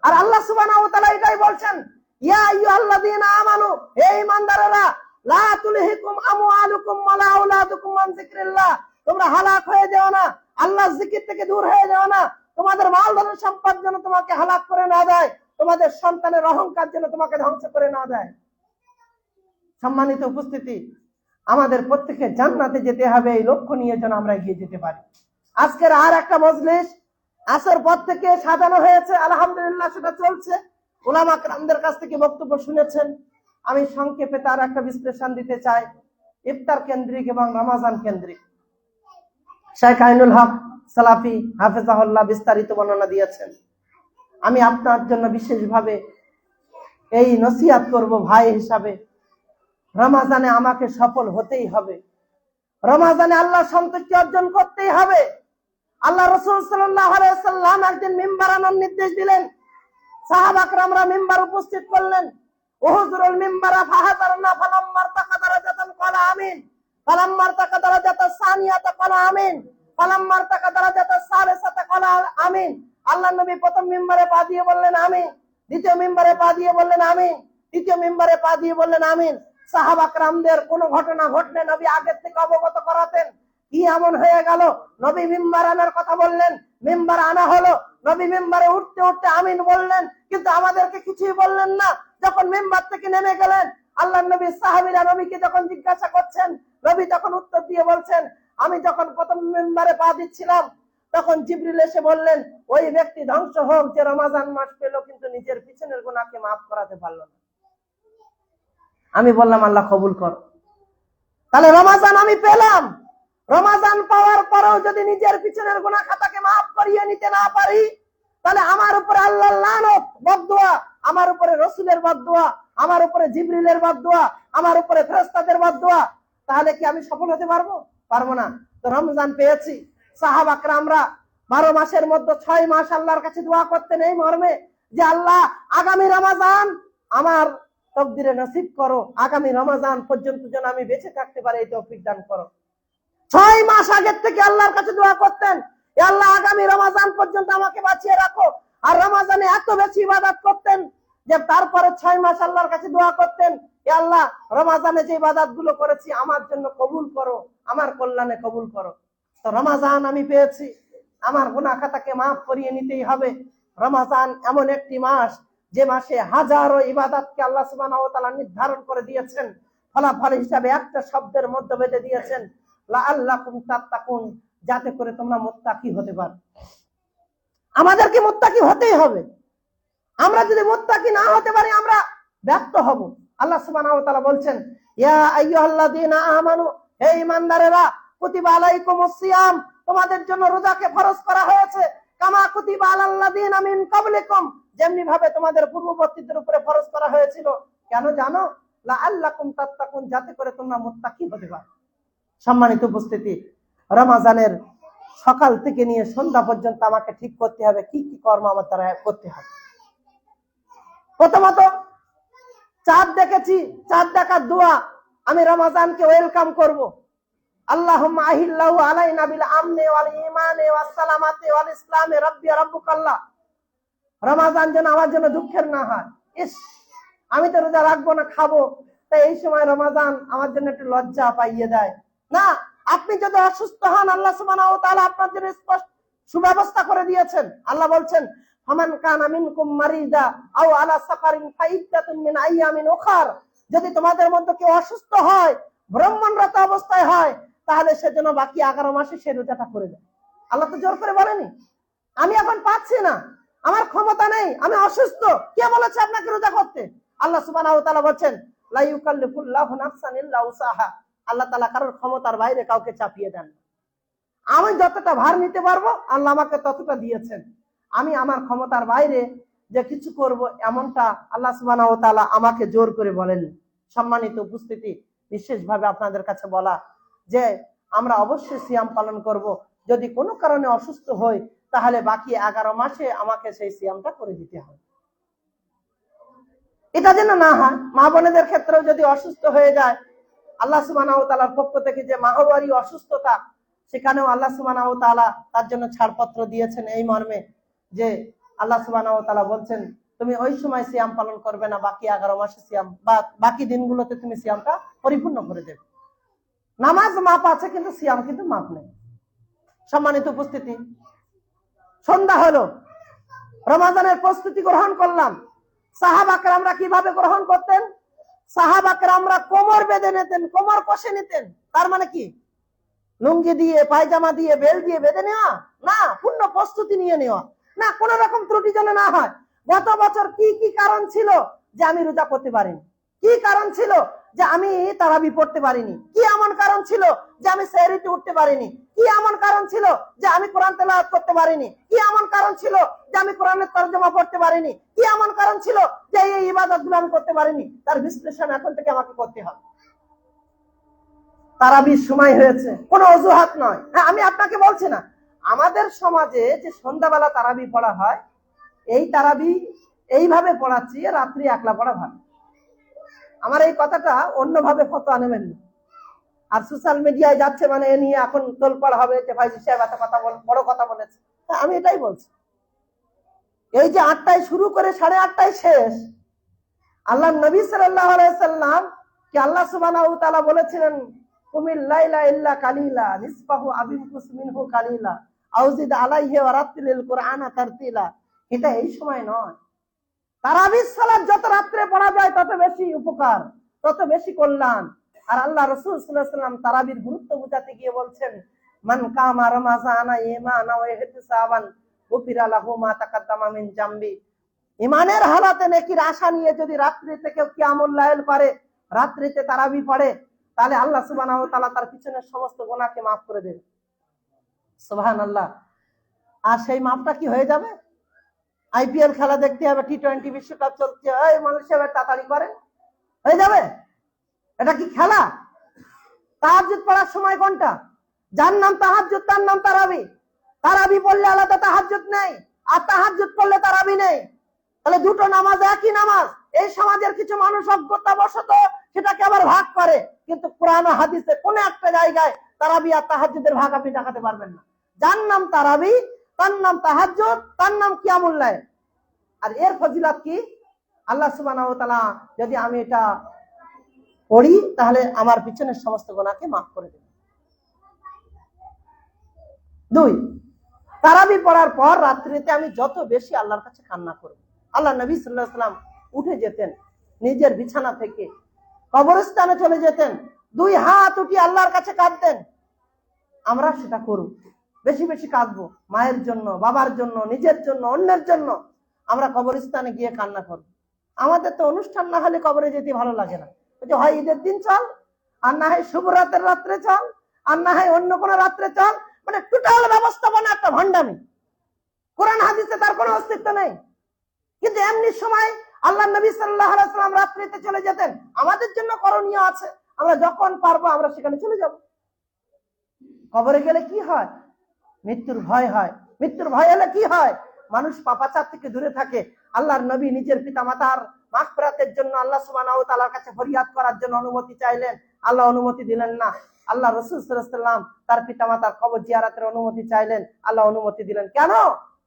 আর আল্লাহ সুবহানাহু ওয়া তাআলা এটাই বলছেন, ইয়া আইয়ুহাল্লাযীনা আমানু, হে ঈমানদারেরা, লা তুলহিকুম আমওয়ালুকুম ওয়ালা আওলাদুকুম আন যিকরিল্লাহ, তোমরা হালাক হয়ে যাও না, আল্লাহর জিকির থেকে দূর হয়ে যাও না। তোমাদের মালধন সম্পদ যেন তোমাকে হালাক করে না দেয়, তোমাদের সন্তানের অহংকার যেন তোমাকে ধ্বংস করে না দেয়। সম্মানিত উপস্থিতি, আমাদের প্রত্যেককে জান্নাতে যেতে হবে, এই লক্ষ্য নিয়ে যেন আমরা এগিয়ে যেতে পারি। আজকের আর একটা মজলিস আসর পর থেকে সাজানো হয়েছে, আলহামদুলিল্লাহ সেটা চলছে। উলামা কেরামদের কাছ থেকে বক্তব্য শুনেছেন। আমি সংক্ষেপে তার একটা বিশ্লেষণ দিতে চাই। ইফতার কেন্দ্রিক এবং রমাজান কেন্দ্রিক শেখ আইনুল হক সালাফি হাফেজাহুল্লাহ বিস্তারিত বর্ণনা দিয়েছেন। আমি আপনার জন্য বিশেষভাবে এই নসিহত করব ভাই হিসাবে, রমাজানে আমাকে সফল হতেই হবে, রমাজানে আল্লাহ সন্তুষ্টি অর্জন করতেই হবে। আল্লাহ রাসূল সাল্লাল্লাহু আলাইহি ওয়াসাল্লাম একদিন মিম্বার আনার নির্দেশ দিলেন। সাহাবা کرامরা মিম্বার উপস্থিত করলেন। উহুজুরুল মিম্বারা ফাহাদারনা ফালাম্মা ইরতাকা দারাজাতান ক্বালা আমিন, ফালাম্মা ইরতাকা দারাজাতাস সানিয়াতা ক্বালা আমিন, ফালাম্মা ইরতাকা দারাজাতাস সালিসাতা ক্বালা আমিন। আল্লাহর নবী প্রথম মিম্বারে পা দিয়ে বললেন আমিন, দ্বিতীয় মিম্বারে পা দিয়ে বললেন আমিন, তৃতীয় মিম্বারে পা দিয়ে বললেন আমিন। সাহাবা کرامদের কোনো ঘটনা ঘটলে নবী আগের থেকে অবগত করাতেন। কি এমন হয়ে গেল, নবী মিম্বার আনার কথা বললেন, মিম্বার আনা হলো, নবী মিম্বারে উঠতে উঠতে আমিন বললেন, কিন্তু আমাদেরকে কিছুই বললেন না। যখন মিম্বার থেকে নেমে গেলেন, আল্লাহর নবী সাহাবীরা নবীকে যখন জিজ্ঞাসা করছেন, নবী তখন উত্তর দিয়ে বলছেন, আমি যখন প্রথম মিম্বারে পা দিচ্ছিলাম তখন জিবরিল এসে বললেন, ওই ব্যক্তি ধ্বংস হোক যে রমাজান মাস পেল কিন্তু নিজের পিছনের গুনাহকে মাফ করাতে পারলো না। আমি বললাম, আল্লাহ কবুল করো। তাহলে রমাজান আমি পেলাম, রমাজান পাওয়ার পরেও যদি নিজের পিছনের গুনাহ খাতাকে মাফ করিয়ে নিতে না পারি, তাহলে আমার উপরে আল্লাহর লানত, বদদুয়া, আমার উপরে রাসূলের বদদুয়া, আমার উপরে জিবরিলের বদদুয়া, আমার উপরে ফেরেশতাদের বদদুয়া, তাহলে কি আমি সফল হতে পারবো? পারবো না। তো রমজান পেয়েছি, সাহাবা کرامরা 12 মাসের মধ্যে 6 মাস আল্লাহর কাছে দোয়া করতেন এই মর্মে যে আল্লাহ আগামী রমাজান আমার তকদিরে নসিব করো, আগামী রমাজান পর্যন্ত যেন আমি বেঁচে থাকতে পারি, এই তৌফিক দান করো। 6 মাস আগের থেকে আল্লাহর কাছে দোয়া করতেন, এ আল্লাহ আগামী রমাজান পর্যন্ত আমাকে বাঁচিয়ে রাখো। আর রমাজানে এত বেশি ইবাদত করতেন যে তারপরে 6 মাস আল্লাহর কাছে দোয়া করতেন, এ আল্লাহ রমাজানে যে ইবাদত গুলো করেছি আমার জন্য কবুল করো, আমার কল্যাণে কবুল করো। তো রমাজান আমি পেয়েছি, আমার গুনাহ খাতাকে মাফ করিয়ে নিতেই হবে। রমাজান এমন একটি মাস যে মাসে হাজারো ইবাদতকে আল্লাহ সুবহানাহু ওয়া তাআলা নির্ধারণ করে দিয়েছেন, ফলাফল হিসাবে একটা শব্দের মধ্যে বেঁধে দিয়েছেন, লাআল্লাকুম তাত্তাকুন, যাতে করে তোমরা মুত্তাকি হতে পারো। আমাদেরকে মুত্তাকি হতেই হবে। আমরা যদি মুত্তাকি না হতে পারি আমরা ব্যর্থ হব। আল্লাহ সুবহানাহু ওয়া তাআলা বলছেন, ইয়া আইয়ুহাল্লাযীনা আমানু, হে ঈমানদারেরা, কুতিবা আলাইকুমুস সিয়াম, তোমাদের জন্য রোজাকে ফরজ করা হয়েছে, কামা কুতিবা আলাল্লাযীনা মিন ক্বাবলিকুম, যেমনি ভাবে তোমাদের পূর্ববর্তীদের উপরে ফরজ করা হয়েছিল। কেন জানো? লাআল্লাকুম তাত্তাকুন, যাতে করে তোমরা মুত্তাকি হতে পারো। সম্মানিত উপস্থিতি, রমজানের সকাল থেকে নিয়ে সন্ধ্যা পর্যন্ত আমাকে ঠিক করতে হবে কি কি কর্ম আমার দ্বারা করতে হবে। প্রথমত চাঁদ দেখেছি, চাঁদ দেখার দোয়া, আমি রমজানকে ওয়েলকাম করব। আল্লাহুম্মা আহিল্লাহু আলাইনা বিল আমনি ওয়াল ঈমানি ওয়াস সালামাতি ওয়াল ইসলামি রাব্বি রাব্বুকাল্লাহ। রমজান যেন আমার জন্য দুঃখের না হয়। ইস, আমি তো রোজা রাখবো না, খাবো, তাই এই সময় রমজান আমার জন্য একটু লজ্জা পাইয়ে দেয় না। আপনি যদি অসুস্থ হন, আল্লাহ সুবহানাহু ওয়া তাআলা আপনার জন্য স্পষ্ট সুব্যবস্থা করে দিয়েছেন। আল্লাহ বলছেন, ফামান কানা মিনকুম মারিদা আও আলা সাফারিন ফাইদ্দাতুন মিন আইয়ামিন উখার, যদি তোমাদের মধ্যে কেউ অসুস্থ হয়, ভ্রমণরত অবস্থায় হয়, তাহলে সেজন্য বাকি 11 মাসে সে রোজাটা করে দেয়। আল্লাহ তো জোর করে বলেনি, আমি এখন পাচ্ছি না, আমার ক্ষমতা নেই, আমি অসুস্থ, কে বলেছে আপনাকে রোজা করতে? আল্লাহ সুবহানাহু ওয়া তাআলা বলেন, লা ইউকাল্লিফুল্লাহু নাফসান ইল্লা উসাহা। আল্লাহ তাআলা কারোর ক্ষমতার বাইরে কাউকে চাপিয়ে দেন না। আমি যতটা ভার নিতে পারবো আল্লাহ আমাকে ততটা দিয়েছেন। আমি আমার ক্ষমতার বাইরে যে কিছু করব এমনটা আল্লাহ সুবহানাহু ওয়া তাআলা আমাকে জোর করে বলেননি। সম্মানিত উপস্থিতি, বিশেষভাবে আপনাদের কাছে বলা যে আমরা অবশ্যই সিয়াম পালন করব। যদি কোনো কারণে অসুস্থ হই, তাহলে বাকি 11 মাসে আমাকে সেই সিয়ামটা করে দিতে হবে। এটা যেন না হয় মা বোনেদের ক্ষেত্রেও যদি অসুস্থ হয়ে যায়, আল্লাহ সুবহানাহু ওয়া তাআলার পক্ষ থেকে যে মাহওয়ারি অসুস্থতা, সেখানেও আল্লাহ সুবহানাহু ওয়া তাআলা তার জন্য ছাড়পত্র দিয়েছেন এই মর্মে যে আল্লাহ সুবহানাহু ওয়া তাআলা বলছেন, তুমি ওই সময় সিয়াম পালন করবে না, বাকি 11 মাসে সিয়াম বা বাকি দিনগুলোতে তুমি সিয়ামটা পরিপূর্ণ করে দেবে। নামাজ মাপ আছে, কিন্তু সিয়াম কিন্তু মাপ নেই। সম্মানিত উপস্থিতি, সন্ধ্যা হলো, রমজানের প্রস্তুতি গ্রহণ করলাম। সাহাবা কেরামরা কিভাবে গ্রহণ করতেন? সাহাবা কেরামরা কোমর বেঁধে নিতেন, কোমর কষে নিতেন। তার মানে কি? লুঙ্গি দিয়ে, পায়জামা দিয়ে, বেল দিয়ে বেঁধে নেওয়া না, পূর্ণ প্রস্তুতি নিয়ে নেওয়া না, কোন রকম ত্রুটি যেন না হয়। গত বছর কি কি কারণ ছিল যে আমি রোজা করতে পারিনি? কি কারণ ছিল যে আমি তারাবি পড়তে পারিনি? কি এমন কারণ ছিল যে আমি সেহরিতে উঠতে পারিনি? কি এমন কারণ ছিল যে আমি কোরআন তেলাওয়াত করতে পারিনি? কি এমন কারণ ছিল যে আমি কোরআনের তরজমা পড়তে পারিনি? কি এমন কারণ ছিল যে এই ইবাদতগুলো আমি করতে পারিনি? তার বিশ্লেষণ এখন থেকে আমাকে করতে হবে। তারাবির সময় হয়েছে, কোনো অজুহাত নয়। হ্যাঁ, আমি আপনাকে বলছি না, আমাদের সমাজে যে সন্ধ্যাবেলা তারাবি পড়া হয়, এই তারাবি এইভাবে পড়াচ্ছি রাত্রি একলা পড়া ভালো। আমার এই কথাটা অন্যভাবে ফতোয়া নেবেন না। আর সোশ্যাল মিডিয়ায় যাচ্ছে মানে এ নিয়ে এখন তোলপাড় হবে যে ভাই সাহেব এত কথা বড় কথা বলেছে। আমি এটাই বলছি, এই যে 8টায় শুরু করে 8:30টায় শেষ, আল্লাহ নবী সাল্লাল্লাহু আলাইহি সাল্লাম কি আল্লাহ সুবহানাহু ওয়া তাআলা বলেছিলেন, কুমিল লাইলা ইল্লা কালিলা নিসফাহু আবিনকুস মিনহু কালিলা আউজিদ আলাইহি ওয়া রাত্তিলিল কুরআনা তারতিলা। এটা এই সময় নয়। তারাবির সালাত যত রাত্রে পড়া যায় তত বেশি উপকার, তত বেশি কল্যাণ। আর আল্লাহ রাসূল সাল্লাল্লাহু আলাইহি ওয়াসাল্লাম তারাবির গুরুত্ব বোঝাতে গিয়ে বলছেন, মান কামা রমাজানা ঈমানান ওয়া ইহতিসাবান গুফিরা লাহু মা তাকাদ্দামা মিন জামবি। ঈমানের হালাতে নেকির আশা নিয়ে যদি রাত্রিতে কেউ কিয়ামুল লাইল করে, রাত্রিতে তারাবি পড়ে, তাহলে আল্লাহ সুবহানাহু ওয়া তাআলা তার পিছনের সমস্ত গুনাহকে মাফ করে দেবে। সুবহানাল্লাহ। আর সেই মাফটা কি হয়ে যাবে? আইপিএল খেলা দেখতে হবে, টি20 বিশ্বকাপ চলছে, এই মানুষ তাড়াতাড়ি করে হয়ে যাবে? এটা কি খেলা? তাহাজ্জুদ পড়ার সময় কোনটা? যার নাম তাহাজ্জুদ তার নাম তারাবি। তারাবি পড়লে আলাদা তাহাজ্জুদ নেই, আর তাহাজ্জুদ পড়লে তারাবি নেই। তাহলে দুটো নামাজ একই নামাজ। এই সমাজের কিছু মানুষ অজ্ঞতা বশত সেটাকে আবার ভাগ করে, কিন্তু কোরআন ও হাদিসে কোন একটা জায়গায় তারাবি আর তাহাজ্জুদের ভাগ আপনি দেখাতে পারবেন না। যার নাম তারাবি তার নাম তাহাজ্জুদ, তার নাম কিয়ামুল লাইল। আর এর ফজিলত কি? আল্লাহ সুবহানাহু ওয়া তাআলা যদি আমি এটা পড়ি তাহলে আমার পিছনের সমস্ত গুনাহকে মাফ করে দেবেন। 2, তারাবি পড়ার পর রাত্রিতে আমি যত বেশি আল্লাহর কাছে কান্না করব। আল্লাহ নবী সাল্লাল্লাহু আলাইহি ওয়াসাল্লাম উঠে যেতেন নিজের বিছানা থেকে, কবরস্থানে চলে যেতেন, 2 হাত উঠিয়ে আল্লাহর কাছে কাঁদতেন। আমরা সেটা করব, বেশি বেশি কাঁদবো, মায়ের জন্য, বাবার জন্য, নিজের জন্য, অন্যের জন্য। আমরা কবরস্থানে গিয়ে কান্না করব। আমাদের তো অনুষ্ঠান না হলে কবরে যেতে ভালো লাগে না, ওই যে হয় ঈদের দিন চল, আর না হয় শুভ রাতের রাত্রে চল, আর না হয় অন্য কোনো রাত্রে চল, মানে টোটাল ব্যবস্থাপনা একটা ভণ্ডামি। কোরআন হাদিসে তার কোনো অস্তিত্ব নেই। কিন্তু এমনি সময় আল্লাহ নবী সাল্লাল্লাহু আলাইহি ওয়াসাল্লাম রাত্রিতে চলে যেতেন। আমাদের জন্য করণীয় আছে, আমরা যখন পারবো আমরা সেখানে চলে যাব। কবরে গেলে কি হয়? মৃত্যুর ভয় হয়। মৃত্যুর ভয় হলে কি হয়? মানুষ পাপাচার থেকে দূরে থাকে। আল্লাহর নবী নিজের পিতামাতার মাগফিরাতের জন্য আল্লাহ সুবহানাহু ওয়া তাআলার কাছে ফরিয়াদ করার জন্য অনুমতি চাইলেন, আল্লাহ অনুমতি দিলেন না। আল্লাহ রাসূল সাল্লাল্লাহু আলাইহি ওয়াসাল্লাম তার পিতামাতার কবর জিয়ারতের অনুমতি চাইলেন, আল্লাহ অনুমতি দিলেন। কেন?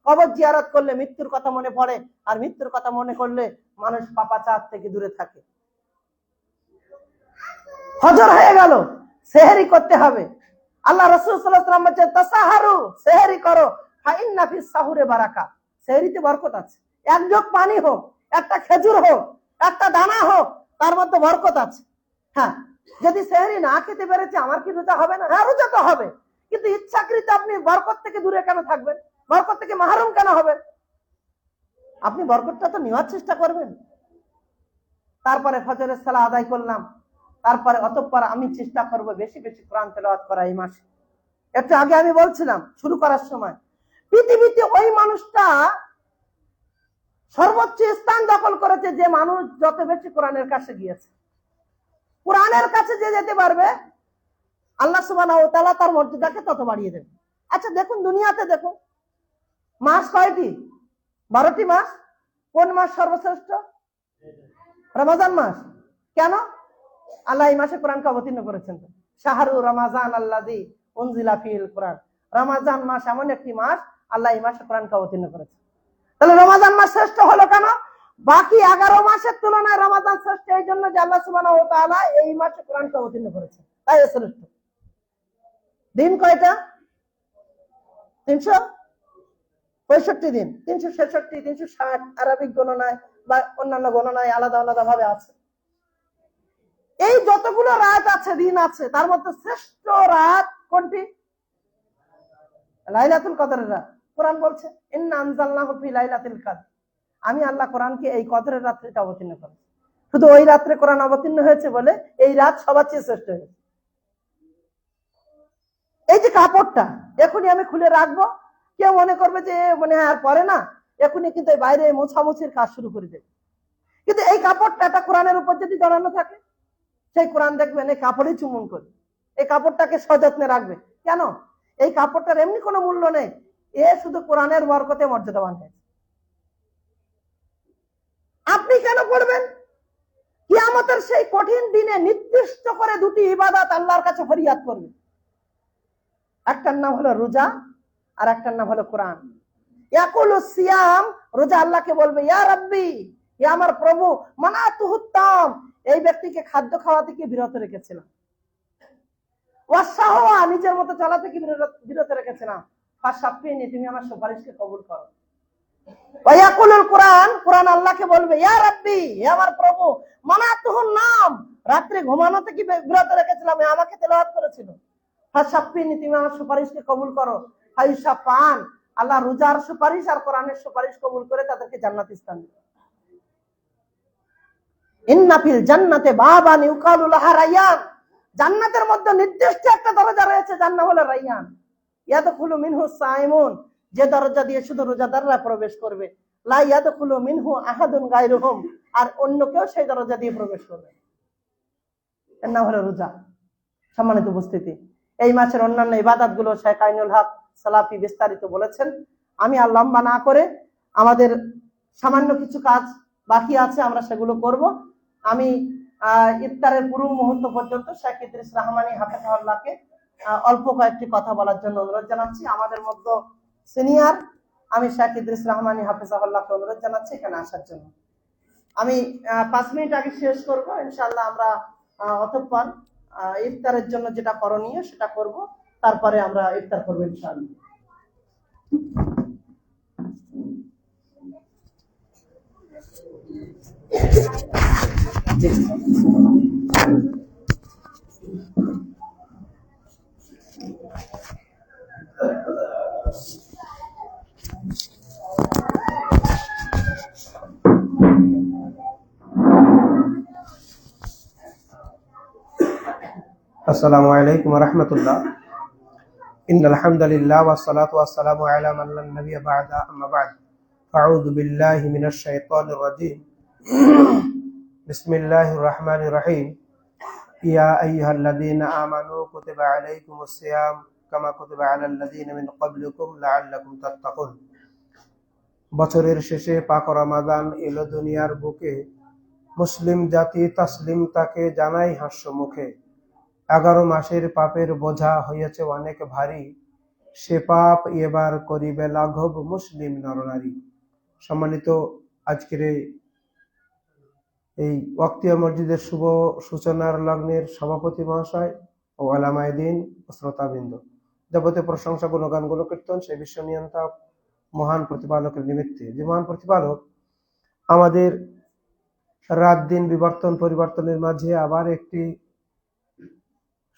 কবর জিয়ারত করলে মৃত্যুর কথা মনে পড়ে, আর মৃত্যুর কথা মনে করলে মানুষ পাপাচার থেকে দূরে থাকে। ফজর হয়ে গেল, সেহরি করতে হবে। আল্লাহ রাসূল সাল্লাল্লাহু আলাইহি ওয়াসাল্লাম বলেন তাসাহারু, সেহরি করো, ফাইন্না ফিস সাহুরে বারাকা, সেহরিতে বরকত আছে। এক জগ পানি হোক, একটা খেজুর হোক, একটা দানা হোক, তার মধ্যে বরকত আছে। হ্যাঁ, যদি সেহরি না খেতে পেরেছে আমার কি রোজা হবে না? হ্যাঁ, রোজা তো হবে, কিন্তু ইচ্ছাকৃত আপনি বরকত থেকে দূরে কেন থাকবেন? বরকত থেকে মাহরুম কেন হবেন? আপনি বরকতটা তো নেওয়ার চেষ্টা করবেন। তারপরে ফজরের সালাত আদায় করলাম, তারপরে অতঃপর আমি চেষ্টা করব বেশি বেশি কোরআন তেলাওয়াত করা এই মাসে। একটু আগে আমি বলছিলাম শুরু করার সময়, পৃথিবীতে ওই মানুষটা সর্বোচ্চ স্থান দখল করেছে যে মানুষ যত বেশি কোরআনের কাছে গিয়েছে। কোরআনের কাছে যে যেতে পারবে আল্লাহ সুবহানাহু ওয়া তাআলা তার মর্যাদাকে তত বাড়িয়ে দেবে। আচ্ছা দেখুন, দুনিয়াতে দেখুন, মাস কয়টি? 12টি মাস। কোন মাস সর্বশ্রেষ্ঠ? রমজান মাস। কেন? আল্লাহ এই মাসে কোরআনকে অবতীর্ণ করেছেন। শাহরু রমাজান আল্লাযী উনজিলা ফিহিল কোরআন। রমাজান মাস এমন একটি মাস, আল্লাহ এই মাসে কোরআনকে অবতীর্ণ করেছেন। তাহলে রমাজান মাস শ্রেষ্ঠ হলো কেন? বাকি 11 মাসের তুলনায় রমাজান শ্রেষ্ঠ এই জন্য যে আল্লাহ সুবহানাহু ওয়া তাআলা এই মাসে কোরআনকে অবতীর্ণ করেছেন, তাই শ্রেষ্ঠ। দিন কয়টা? 365 দিন, 366, 360 আরবিক গণনায় বা অন্যান্য গণনায় আলাদা আলাদা ভাবে আছে। এই যতগুলো রাত আছে, দিন আছে, তার মধ্যে শ্রেষ্ঠ রাত কোনটি? লাইলাতুল কদরের রাত। কোরআন বলছে ইন্না আনজালনাহু ফি লাইলাতুল কদর, আমি আল্লাহ কোরআনকে এই কদরের রাত্রিতে অবতীর্ণ করেছি। শুধু ওই রাত্রে কোরআন অবতীর্ণ হয়েছে বলে এই রাত সবার চেয়ে শ্রেষ্ঠ হয়েছে। এই যে কাপড়টা এখনই আমি খুলে রাখবো, কেউ মনে করবে যে মনে হয় আর পরে না, এখনই কিন্তু বাইরে মোছামুছির কাজ শুরু করে দেবে। কিন্তু এই কাপড়টা একটা কোরআনের উপর যদি জড়ানো থাকে, সেই কোরআন দেখবেন এই কাপড়ই চুমুন করে এই কাপড়টাকে সযত্নে রাখবে। কেন? এই কাপড়টার এমনি কোনো মূল্য নেই, এ শুধু কোরআনের বরকতে মর্যাদাবান হয়েছে। আপনি কেন পড়বেন? কিয়ামতের সেই কঠিন দিনে নির্দিষ্ট করে দুটি ইবাদত আল্লাহর কাছে ফরিয়াদ করবে। একটার নাম হলো রোজা, আর একটার নাম হলো কোরআন। ইয়াকুলু সিয়াম, রোজা আল্লাহকে বলবে ইয়া রাব্বি, ইয়া আমার প্রভু, মানাতুহুত্তাম, এই ব্যক্তিকে খাদ্য খাওয়া থেকে বিরত রেখেছিলাম। ওয়াসাহওয়া, নিজের মতো চলা থেকে বিরত রেখেছিলাম। ফাশাফিনি, তুমি আমার সুপারিশকে কবুল করো। ওয়ায়াকুলুল কোরআন, কোরআন আল্লাহকে বলবে ইয়া রাব্বি, হে আমার প্রভু, মানাতুহুন নাম, রাত্রে ঘুমানো থেকে বিরত রেখেছিলাম, আমাকে তেলাওয়াত করেছিল। ফাশাফিনি, তুমি আমার সুপারিশকে কবুল করো। ফাইশাফান, আল্লাহ রোজার সুপারিশ আর কোরআনের সুপারিশ কবুল করে তাদেরকে জান্নাত স্থান দিবেন। ইন্না ফিল জান্নাতে বাবান ইউকালু লাহা রায়্যান, জান্নাতের মধ্যে নির্দিষ্ট একটা দরজা রয়েছে, যার নাম হলো রায়্যান। ইয়াদখুলু মিনহু সাইমুন, যে দরজা দিয়ে শুধু রোজাদাররা প্রবেশ করবে। লা ইয়াদখুলু মিনহু আহাদুন গায়রুহুম, আর অন্য কেউ সেই দরজা দিয়ে প্রবেশ করবে। এর নাম হলো রোজা। সম্মানিত উপস্থিতি, এই মাসের অন্যান্য ইবাদতগুলো শেখ আইনুল হক সালাফি বিস্তারিত বলেছেন। আমি আর লম্বা না করে, আমাদের সামান্য কিছু কাজ বাকি আছে, আমরা সেগুলো করব। আমি ইফতারের পূর্ব মুহূর্ত পর্যন্ত শেখ ইদ্রিস রহমানী হাফেজাহুল্লাহকে অল্প কয়েকটি কথা বলার জন্য অনুরোধ জানাচ্ছি। আমাদের মধ্যে সিনিয়র, আমি শেখ ইদ্রিস রহমানী হাফেজাহুল্লাহকে অনুরোধ জানাচ্ছি এখানে আসার জন্য। আমি 5 মিনিট আগে শেষ করব ইনশাআল্লাহ। আমরা অতঃপর ইফতারের জন্য যেটা করণীয় সেটা করব, তারপরে আমরা ইফতার করব ইনশাআল্লাহ। আসসালামু আলাইকুম ওয়া রাহমাতুল্লাহ। ইন্নাল হামদালিল্লাহ ওয়াস সালাতু ওয়াস সালামু আলা মান লা নাবিয়্যা বা'দা, আম্মা বা'দ। আউযু বিল্লাহি মিনাশ শাইতানির রাজীম। বিসমিল্লাহির রাহমানির রাহিম। ইয়া আইয়ুহাল্লাযীনা আমানু কুতিবা আলাইকুমুস সিয়াম কামা কুতিবা আলাল লাযীনা মিন ক্বাবলিকুম লাআল্লাকুম তাত্তাকুন। বছরের শেষে পাক রমাদান এলো দুনিয়ার বুকে, মুসলিম জাতি তাসলিম তাকে জানাই হাস্য মুখে। 11 মাসের পাপের বোঝা হয়েছে অনেক ভারী, সে পাপ এবার করিবে লাঘব মুসলিম নরনারী। সম্মানিত আজকের এই ওয়াক্তিয়া মসজিদের শুভ সূচনার লগ্নের সভাপতি মহাশয় ও আলামায়ে দ্বীন ও শ্রোতাবৃন্দ, যাবতীয় প্রশংসা গুণগান গুণকীর্তন সেই বিশ্ব নিয়ন্ত্রক মহান প্রতিপালকের নিমিত্তে, যে মহান প্রতিপালক আমাদের রাত দিন বিবর্তন পরিবর্তনের মাঝে আবার একটি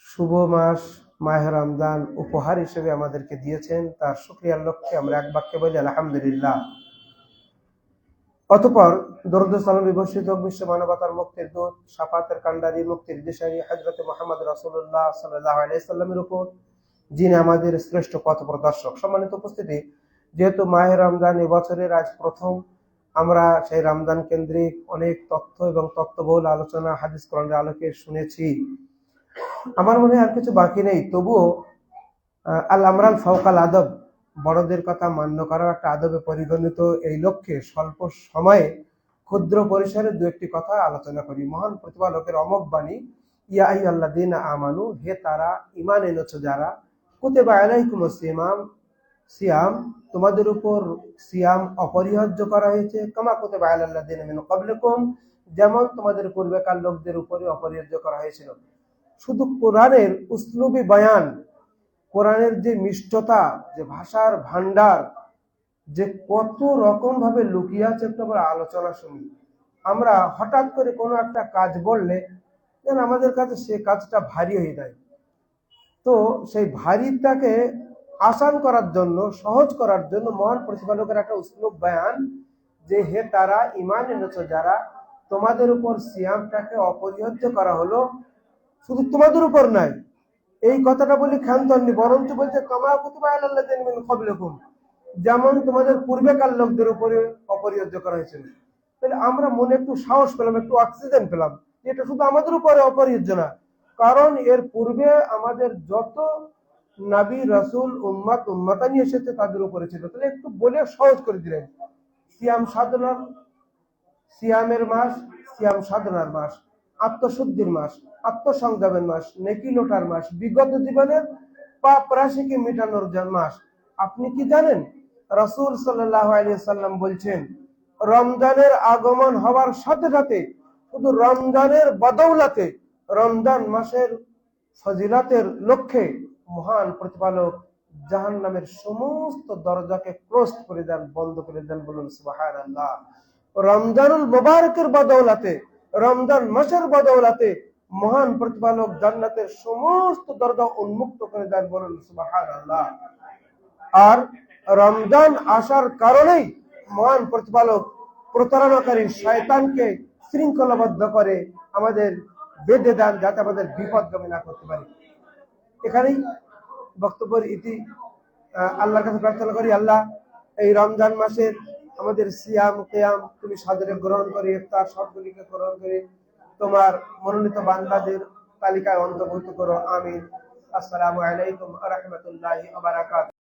শুভ মাস মাহে রমজান উপহার হিসেবে আমাদেরকে দিয়েছেন। তার শুকরিয়ার লক্ষ্যে আমরা এক বাক্যে বলি আলহামদুলিল্লাহ। অতঃপর দরুদ ও সালাম বিবর্ষিত হোক বিশ্ব মানবতার মুক্তির দূত, শাফাতের কান্ডারি, মুক্তির দিশারি হযরত মুহাম্মদ রাসূলুল্লাহ সাল্লাল্লাহু আলাইহি সাল্লামের উপর, যিনি আমাদের শ্রেষ্ঠ পথ প্রদর্শক। সম্মানিত উপস্থিতি, যেহেতু মাহে রমজান এবছরের আজ প্রথম, আমরা সেই রমজান কেন্দ্রিক অনেক তথ্য এবং তত্ত্ববহুল আলোচনা হাদিস কোরআনের আলোকে শুনেছি। আমার মনে হয় আর কিছু বাকি নেই। তবুও আল আমরান ফাওকাল আদব, বড়দের কথা মান্য করা একটা আদবে পরিগণিত, এই লক্ষ্যে স্বল্প সময়ে ক্ষুদ্র পরিসরে দু একটি কথা আলোচনা করি। মহান প্রতিপালকের অমোঘ বাণী, ইয়া আইয়ুহাল্লাযীনা আমানু, হে তারা ঈমান এনেছো যারা, কুতিবা আলাইকুমুস সিয়াম, তোমাদের উপর সিয়াম অপরিহার্য করা হয়েছে, কামা কুতিবা আলাল লাযীনা মিন ক্বাবলিকুম, যেমন তোমাদের পূর্বেকার লোকদের উপরে অপরিহার্য করা হয়েছিল। শুধু কোরআনের উসলুবি বয়ান, কোরআনের যে মিষ্টতা, যে ভাষার ভান্ডার, যে কত রকম ভাবে লুকিয়ে আছে, একটু আমরা আলোচনা শুনি। আমরা হঠাৎ করে কোনো একটা কাজ বললে যেন আমাদের কাছে সে কাজটা ভারী হয়ে যায়। তো সেই ভারীটাকে আসান করার জন্য, সহজ করার জন্য মহান প্রতিপালকের একটা উসলুব বয়ান, যে হে তারা ঈমান এনেছো যারা, তোমাদের উপর সিয়ামটাকে অপরিহার্য করা হলো। শুধু তোমাদের উপর নাই, এই কথাটা বলি ক্ষান্তননি, বরঞ্চ বলছে কামা কুতিবা আলাল লাযীনা মিন ক্বাবলিকুম, যেমন তোমাদের পূর্বেকার লোকদের উপরে অপরিহার্য করা হয়েছিল। তাহলে আমরা মনে একটু সাহস পেলাম, একটু অক্সিজেন পেলাম, এটা শুধু আমাদের উপরে অপরিহার্য না, কারণ এর পূর্বে আমাদের যত নবী রাসূল উম্মাতানি এসেছে তাদের উপরে ছিল। তাহলে একটু বলে সহজ করে দিলেন। সিয়াম সাধনার, সিয়ামের মাস, সিয়াম সাধনার মাস, আত্মশুদ্ধির মাস, আত্মসংযমের মাস, নেকি লোটার মাস, বিগত জীবনের পাপ রাশিকে মেটানোর মাস। আপনি কি জানেন, রাসূল সাল্লাল্লাহু আলাইহি সাল্লাম বলছেন, রমজানের আগমন হওয়ার সাথে সাথে, শুধু রমজানের বদৌলতে, রমজান মাসের ফজিলতের লক্ষ্যে মহান প্রতিপালক জাহান্নামের সমস্ত দরজাকে ক্লোজ করে দেন, বন্ধ করে দেন। বলুন সুবহানাল্লাহ। রমজানুল মুবারকের বদৌলতে, রমজান মাসের বদৌলতে মহান প্রতিপালক জান্নাতের সমস্ত দরজা উন্মুক্ত করে দেন। বলুন সুবহানাল্লাহ। আর রমজান আসার কারণেই মহান প্রতিপালক প্রতারণাকারী শয়তানকে শৃঙ্খলাবদ্ধ করে আমাদের বেঁধে দেন, যাতে আমাদের বিপদগামী না করতে পারি। এখানেই বক্তব্যের ইতি। আল্লাহর কাছে প্রার্থনা করি, আল্লাহ এই রমজান মাসের আমাদের সিয়াম কিয়াম তুমি সাদরে গ্রহণ করে, ইফতার সবগুলিকে গ্রহণ করে তোমার মনোনীত বান্দাদের তালিকায় অন্তর্ভুক্ত করো। আমিন। আসসালামু আলাইকুম ওয়া রাহমাতুল্লাহি ওয়া বারাকাতুহু।